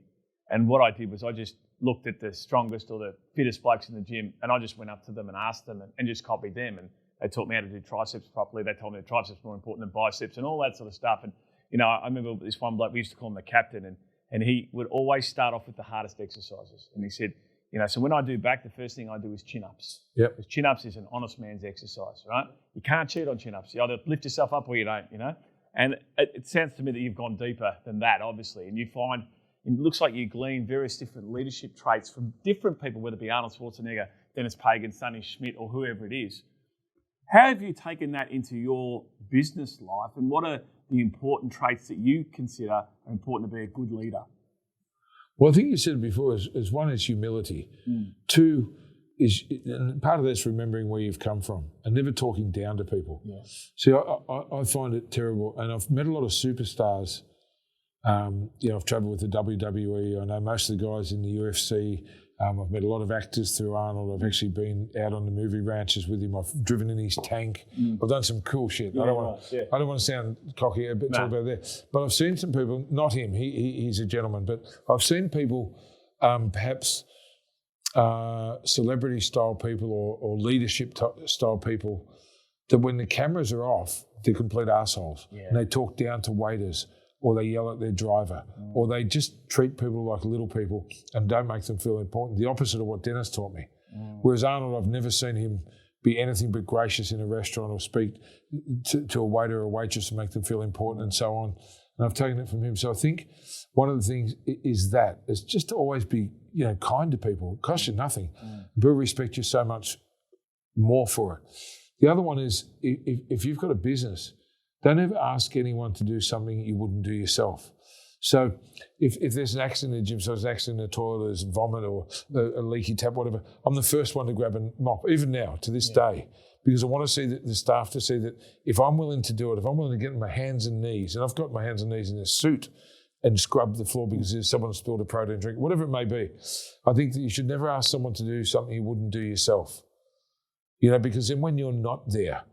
A: and what I did was I just looked at the strongest or the fittest blokes in the gym and I just went up to them and asked them and just copied them, and they taught me how to do triceps properly. They told me that triceps are more important than biceps and all that sort of stuff. And, I remember this one bloke, we used to call him the captain, and he would always start off with the hardest exercises. And he said, so when I do back, the first thing I do is chin-ups.
B: Yep.
A: Because chin-ups is an honest man's exercise, right? You can't cheat on chin-ups. You either lift yourself up or you don't, And it sounds to me that you've gone deeper than that, obviously, and you find it looks like you glean various different leadership traits from different people, whether it be Arnold Schwarzenegger, Dennis Pagan, Sonny Schmidt, or whoever it is. How have you taken that into your business life, and what are the important traits that you consider are important to be a good leader?
B: Well, I think you said it before, is one is humility. 2 is, and part of that's remembering where you've come from and never talking down to people. Yeah. See, I find it terrible, and I've met a lot of superstars. I've travelled with the WWE. I know most of the guys in the UFC. I've met a lot of actors through Arnold. I've actually been out on the movie ranches with him. I've driven in his tank. I've done some cool shit. I don't want to sound cocky a bit talk about that. But I've seen some people, not him, he's a gentleman, but I've seen people, perhaps celebrity style people or leadership style people, that when the cameras are off, they're complete assholes. Yeah. And they talk down to waiters, or they yell at their driver, or they just treat people like little people and don't make them feel important. The opposite of what Dennis taught me. Whereas Arnold, I've never seen him be anything but gracious in a restaurant or speak to a waiter or a waitress and make them feel important and so on. And I've taken it from him. So I think one of the things is just to always be kind to people. It costs you nothing. People respect you so much more for it. The other one is if you've got a business, don't ever ask anyone to do something you wouldn't do yourself. So if there's an accident in the gym, so there's an accident in the toilet, there's vomit or a leaky tap, whatever, I'm the first one to grab a mop, even now, to this day, because I want to see the staff to see that if I'm willing to do it, if I'm willing to get on my hands and knees, and I've got my hands and knees in a suit and scrub the floor because there's someone spilled a protein drink, whatever it may be, I think that you should never ask someone to do something you wouldn't do yourself. Because then when you're not there,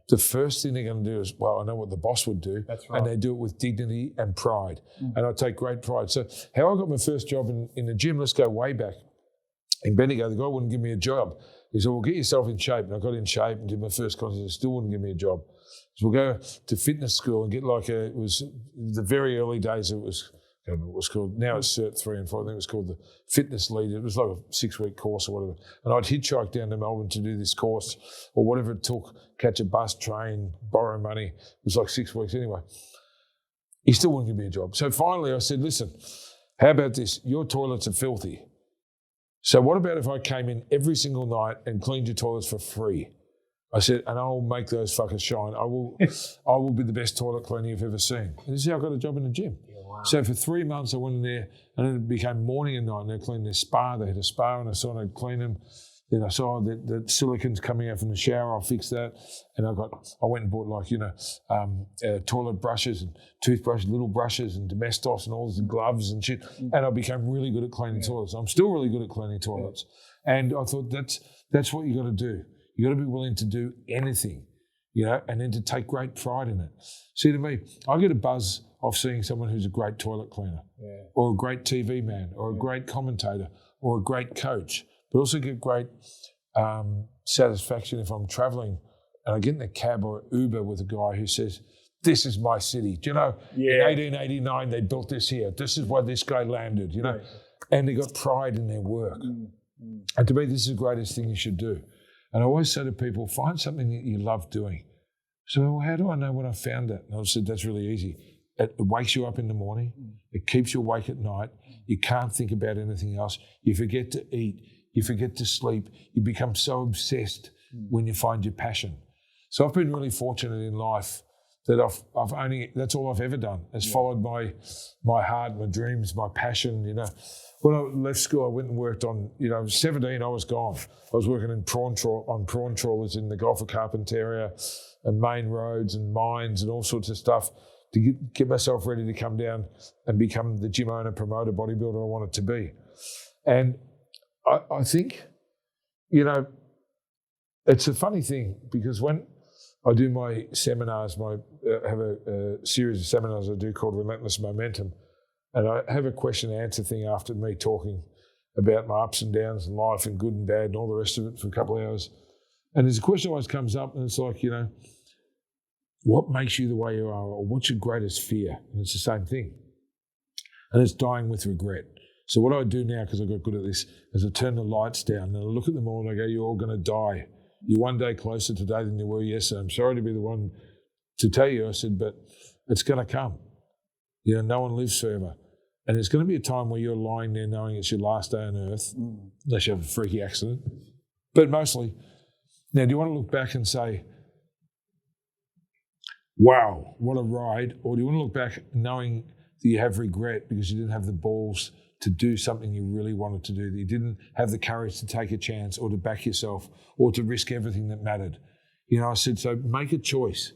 B: the first thing they're going to do is, well, I know what the boss would do. That's right. And they do it with dignity and pride. And I take great pride. So how I got my first job in the gym, let's go way back. In Bendigo, the guy wouldn't give me a job. He said, well, get yourself in shape. And I got in shape and did my first contest and still wouldn't give me a job. So we'll go to fitness school and get it was the very early days, it was, I don't know what it was called. Now it's Cert 3 and 4. I think it was called the Fitness Leader. It was like a 6-week course or whatever. And I'd hitchhike down to Melbourne to do this course or whatever it took, catch a bus, train, borrow money. It was like 6 weeks anyway. He still wouldn't give me a job. So finally I said, listen, how about this? Your toilets are filthy. So what about if I came in every single night and cleaned your toilets for free? I said, and I'll make those fuckers shine. I will be the best toilet cleaner you've ever seen. And this is how I got a job in the gym. Wow. So for 3 months I went in there, and then it became morning and night, and they cleaned their spa. They had a spa, and I saw they'd clean them. Then I saw the silicone's coming out from the shower. I'll fix that. And I went and bought toilet brushes and toothbrushes, little brushes and Domestos and all these gloves and shit. And I became really good at cleaning toilets. I'm still really good at cleaning toilets. And I thought that's what you got to do. You got to be willing to do anything, and then to take great pride in it. See, to me, I get a buzz of seeing someone who's a great toilet cleaner, or a great TV man, or a great commentator, or a great coach. But also get great satisfaction if I'm traveling and I get in a cab or Uber with a guy who says, this is my city. Do you know, in 1889, they built this here. This is where this guy landed, and they got pride in their work. And to me, this is the greatest thing you should do. And I always say to people, find something that you love doing. So, well, how do I know when I found it? And I said, that's really easy. It wakes you up in the morning. It keeps you awake at night. You can't think about anything else. You forget to eat. You forget to sleep. You become so obsessed when you find your passion. So I've been really fortunate in life that that's all I've ever done. Has followed my heart, my dreams, my passion, you know. When I left school, I went and worked on, you know, 17, I was gone. I was working on prawn trawlers in the Gulf of Carpentaria and main roads and mines and all sorts of stuff to get myself ready to come down and become the gym owner, promoter, bodybuilder I wanted to be. And I think, you know, it's a funny thing because when I do my seminars, I have a series of seminars I do called Relentless Momentum, and I have a question and answer thing after me talking about my ups and downs in life and good and bad and all the rest of it for a couple of hours. And there's a question always comes up and it's like, you know, what makes you the way you are, or what's your greatest fear? And it's the same thing. And it's dying with regret. So what I do now, because I got good at this, is I turn the lights down and I look at them all and I go, you're all going to die. You're one day closer today than you were yesterday. I'm sorry to be the one to tell you, I said, but it's going to come. You know, no one lives forever. And there's going to be a time where you're lying there knowing it's your last day on earth, unless you have a freaky accident. But mostly, now, do you want to look back and say, wow, what a ride? Or do you want to look back knowing that you have regret because you didn't have the balls to do something you really wanted to do, that you didn't have the courage to take a chance or to back yourself or to risk everything that mattered? You know, I said, so make a choice.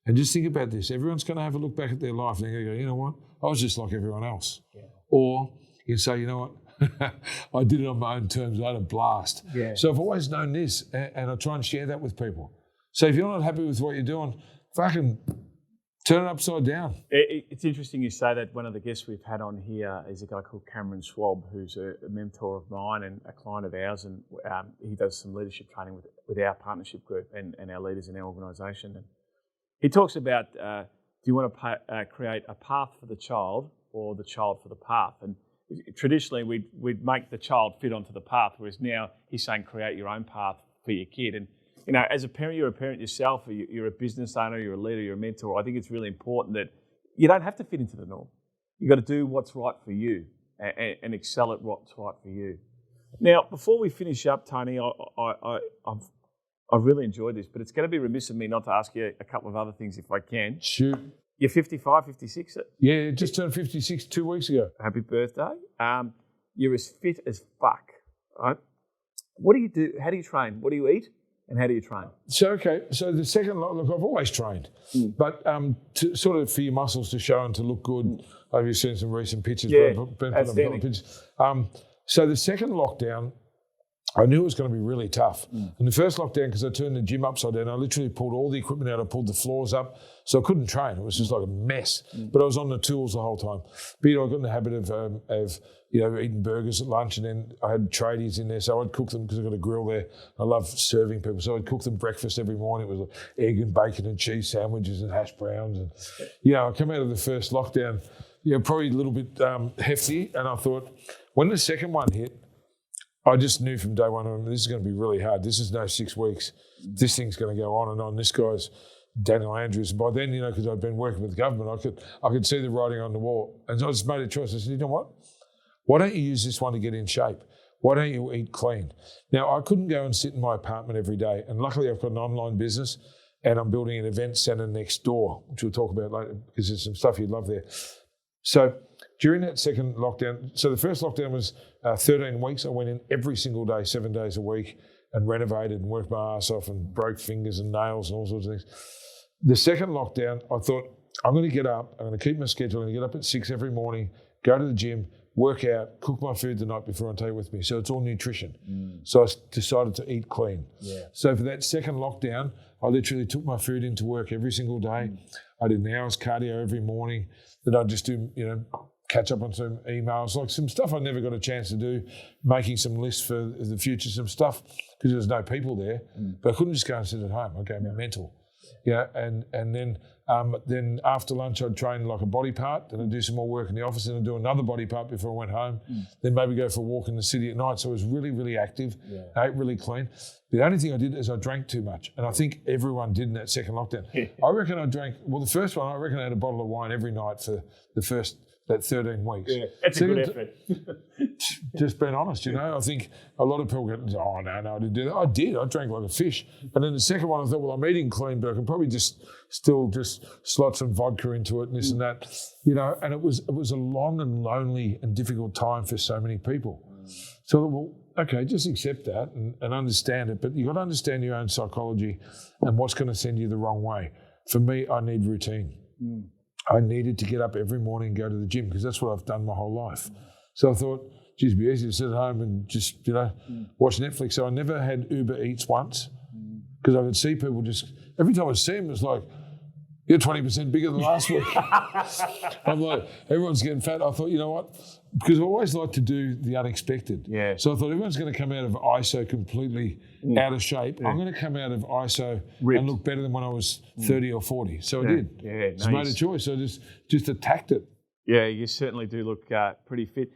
B: And just think about this. Everyone's going to have a look back at their life and they're going to go, you know what? I was just like everyone else. Yeah. Or you say, you know what? I did it on my own terms. I had a blast. Yeah. So I've always known this, and I try and share that with people. So if you're not happy with what you're doing, fucking turn it upside down.
A: It's interesting you say that. One of the guests we've had on here is a guy called Cameron Schwab, who's a mentor of mine and a client of ours, and he does some leadership training with our partnership group and our leaders in our organisation. And he talks about, do you want to create a path for the child or the child for the path? And traditionally, we'd make the child fit onto the path, whereas now he's saying create your own path for your kid. And you know, as a parent, you're a parent yourself, or you're a business owner, you're a leader, you're a mentor. I think it's really important that you don't have to fit into the norm. You've got to do what's right for you and excel at what's right for you. Now, before we finish up, Tony, I've really enjoyed this, but it's going to be remiss of me not to ask you a couple of other things if I can.
B: Shoot.
A: You're 55, 56?
B: Yeah, just turned 56 2 weeks ago.
A: Happy birthday. You're as fit as fuck, right? What do you do? How do you train? What do you eat? And how do you train?
B: So the second look, I've always trained, but to sort of for your muscles to show and to look good. Have you seen some recent pictures?
A: Yeah,
B: outstanding. So the second lockdown, I knew it was going to be really tough. And the first lockdown, because I turned the gym upside down, I literally pulled all the equipment out. I pulled the floors up, so I couldn't train. It was just like a mess. But I was on the tools the whole time. But I got in the habit of eating burgers at lunch, and then I had tradies in there, so I'd cook them because I've got a grill there. I love serving people, so I'd cook them breakfast every morning. It was like egg and bacon and cheese sandwiches and hash browns. And I come out of the first lockdown, probably a little bit hefty, and I thought when the second one hit, I just knew from day one, this is going to be really hard. This is no 6 weeks. This thing's going to go on and on. This guy's Daniel Andrews. And by then, because I'd been working with the government, I could see the writing on the wall. And so I just made a choice. I said, you know what? Why don't you use this one to get in shape? Why don't you eat clean? Now, I couldn't go and sit in my apartment every day. And luckily, I've got an online business and I'm building an event centre next door, which we'll talk about later because there's some stuff you'd love there. So during that second lockdown, so the first lockdown was 13 weeks. I went in every single day, 7 days a week, and renovated and worked my ass off and broke fingers and nails and all sorts of things. The second lockdown, I thought, I'm going to get up, I'm going to keep my schedule, I'm going to get up at 6 every morning, go to the gym, work out, cook my food the night before and take it with me. So it's all nutrition. So I decided to eat clean. Yeah. So for that second lockdown, I literally took my food into work every single day. I did an hour's cardio every morning. Then I'd just do, catch up on some emails, like some stuff I never got a chance to do, making some lists for the future, some stuff, because there was no people there. But I couldn't just go and sit at home. I'd go mental. Yeah, and then after lunch I'd train like a body part, then I'd do some more work in the office, and I'd do another body part before I went home. Then maybe go for a walk in the city at night. So I was really, really active, ate really clean. The only thing I did is I drank too much, and I think everyone did in that second lockdown. I reckon I drank, the first one, I reckon I had a bottle of wine every night for the first 13 weeks.
A: Yeah, that's a good effort.
B: Just being honest, I think a lot of people go, oh, no, I didn't do that. I did. I drank like a fish. But then the second one, I thought, well, I'm eating clean, but I can probably still slot some vodka into it and this and that, and it was a long and lonely and difficult time for so many people. So I thought, well, okay, just accept that and understand it. But you've got to understand your own psychology and what's going to send you the wrong way. For me, I need routine. I needed to get up every morning and go to the gym because that's what I've done my whole life. So I thought, geez, it'd be easy to sit at home and just, watch Netflix. So I never had Uber Eats once because I could see people every time I see them, it's like, you're 20% bigger than last week. I'm like, everyone's getting fat. I thought, you know what? Because I always like to do the unexpected.
A: Yeah.
B: So I thought everyone's going to come out of ISO completely out of shape. I'm going to come out of ISO and look better than when I was 30 or 40. So I did.
A: Yeah,
B: just made a choice. So I just attacked it.
A: Yeah, you certainly do look pretty fit.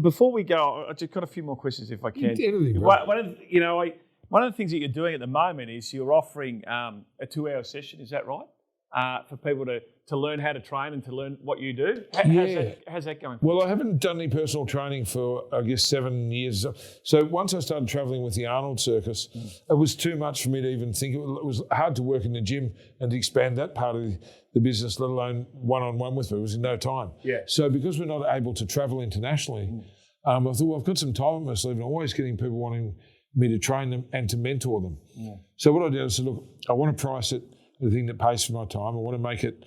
A: Before we go, I just got a few more questions if I can.
B: Anything,
A: one of the things that you're doing at the moment is you're offering a 2-hour session. Is that right? For people to learn how to train and to learn what you do. How's that going?
B: Well, I haven't done any personal training for, I guess, 7 years. So once I started travelling with the Arnold circus, it was too much for me to even think. It was hard to work in the gym and to expand that part of the business, let alone one-on-one with me. It was in no time. Yeah. So because we're not able to travel internationally, I thought, well, I've got some time on my sleeve, and I'm always getting people wanting me to train them and to mentor them. Yeah. So what I did, I said, look, I want to price it the thing that pays for my time. I want to make it,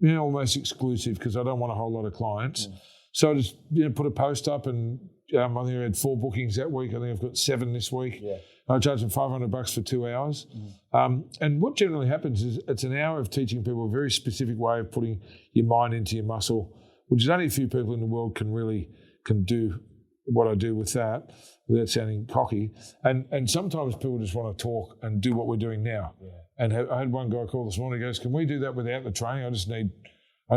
B: almost exclusive because I don't want a whole lot of clients. So I just, put a post up, and I think I had 4 bookings that week. I think I've got 7 this week. Yeah. I charge them $500 for 2 hours. And what generally happens is it's an hour of teaching people a very specific way of putting your mind into your muscle, which is only a few people in the world can do what I do with that without sounding cocky. And sometimes people just want to talk and do what we're doing now. Yeah. And I had one guy call this morning. He goes, "Can we do that without the training? I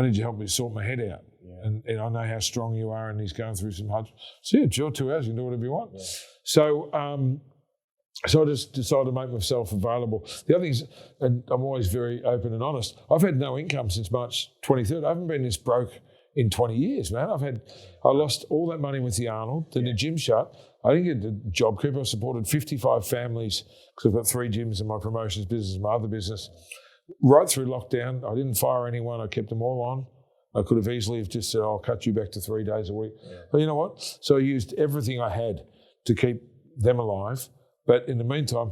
B: need you to help me sort my head out. Yeah. And I know how strong you are." And he's going through some hard. So yeah, sure, 2 hours, you can do whatever you want. Yeah. So I just decided to make myself available. The other thing is, and I'm always very open and honest, I've had no income since March 23rd. I haven't been this broke in 20 years, man. I lost all that money with the Arnold, then the gym shut. I didn't get the JobKeeper. I supported 55 families because I've got 3 gyms in my promotions business, my other business. Right through lockdown, I didn't fire anyone. I kept them all on. I could have easily just said, I'll cut you back to 3 days a week. Yeah. But you know what? So I used everything I had to keep them alive. But in the meantime,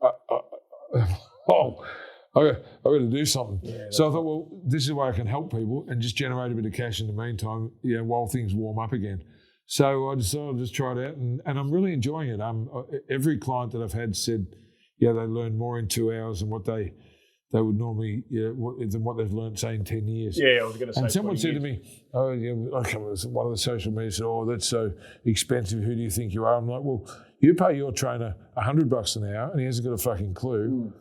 B: I got to do something. Yeah, so I thought, well, this is the way I can help people and just generate a bit of cash in the meantime, while things warm up again. So I decided I'll just try it out, and I'm really enjoying it. Every client that I've had said, they learn more in 2 hours than what they would normally, than what they've learned, say, in 10 years. Yeah, I was going to say. And someone said to me, one of the social media said, "Oh, that's so expensive. Who do you think you are?" I'm like, well, you pay your trainer $100 an hour, and he hasn't got a fucking clue.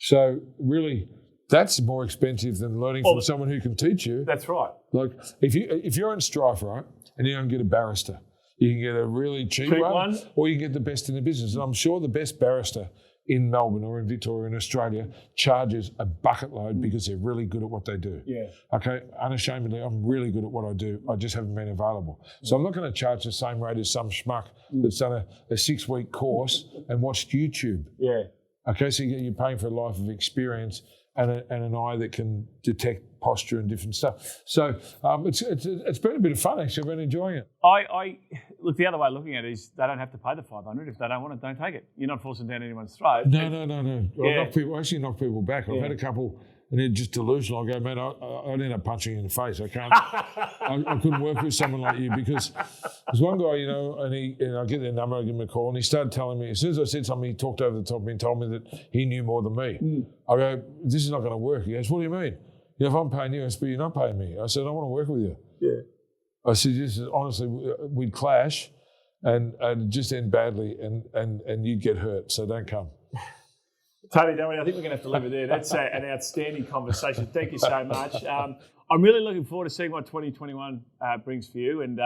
B: So really, that's more expensive than learning from someone who can teach you.
A: That's right.
B: Like if you're in Strife, right, and you don't get a barrister, you can get a really cheap one, or you can get the best in the business. And I'm sure the best barrister in Melbourne or in Victoria in Australia charges a bucket load because they're really good at what they do. Yeah. Okay, unashamedly, I'm really good at what I do. I just haven't been available. So I'm not going to charge the same rate as some schmuck that's done a 6-week course and watched YouTube. Yeah. Okay, so you're paying for a life of experience and an eye that can detect posture and different stuff. So it's been a bit of fun, actually. I've been enjoying it.
A: I look, the other way of looking at it is they don't have to pay the $500. If they don't want it, don't take it. You're not forcing down anyone's throat.
B: No. I actually knock people back. I've had a couple, and they're just delusional. I go, "Man, I'd end up punching you in the face. I can't. I couldn't work with someone like you," because there's one guy, and I get their number, I give him a call, and he started telling me, as soon as I said something, he talked over the top of me and told me that he knew more than me. I go, "This is not going to work." He goes, "What do you mean?" If I'm paying you, I said, "But you're not paying me." I said, "I want to work with you." Yeah. I said, honestly, we'd clash and just end badly, and you'd get hurt, so don't come.
A: Tony Doherty, I think we're going to have to leave it there. That's an outstanding conversation. Thank you so much. I'm really looking forward to seeing what 2021 brings for you, and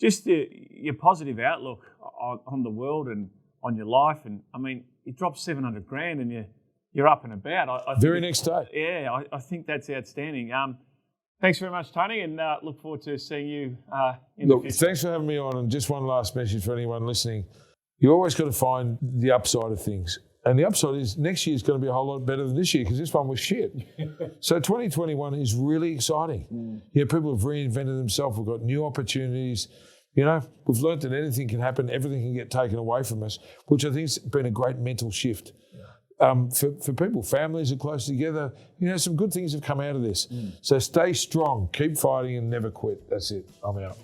A: just your positive outlook on the world and on your life. And I mean, you dropped $700,000 and you're up and about. I
B: Very next day.
A: Yeah, I think that's outstanding. Thanks very much, Tony, and look forward to seeing you in the future.
B: Thanks for having me on. And just one last message for anyone listening. You always got to find the upside of things. And the upside is next year is going to be a whole lot better than this year because this one was shit. So 2021 is really exciting. Yeah, people have reinvented themselves. We've got new opportunities. You know, we've learned that anything can happen, everything can get taken away from us, which I think has been a great mental shift. For people, families are close together. You know, some good things have come out of this. So stay strong, keep fighting and never quit. That's it. I'm out.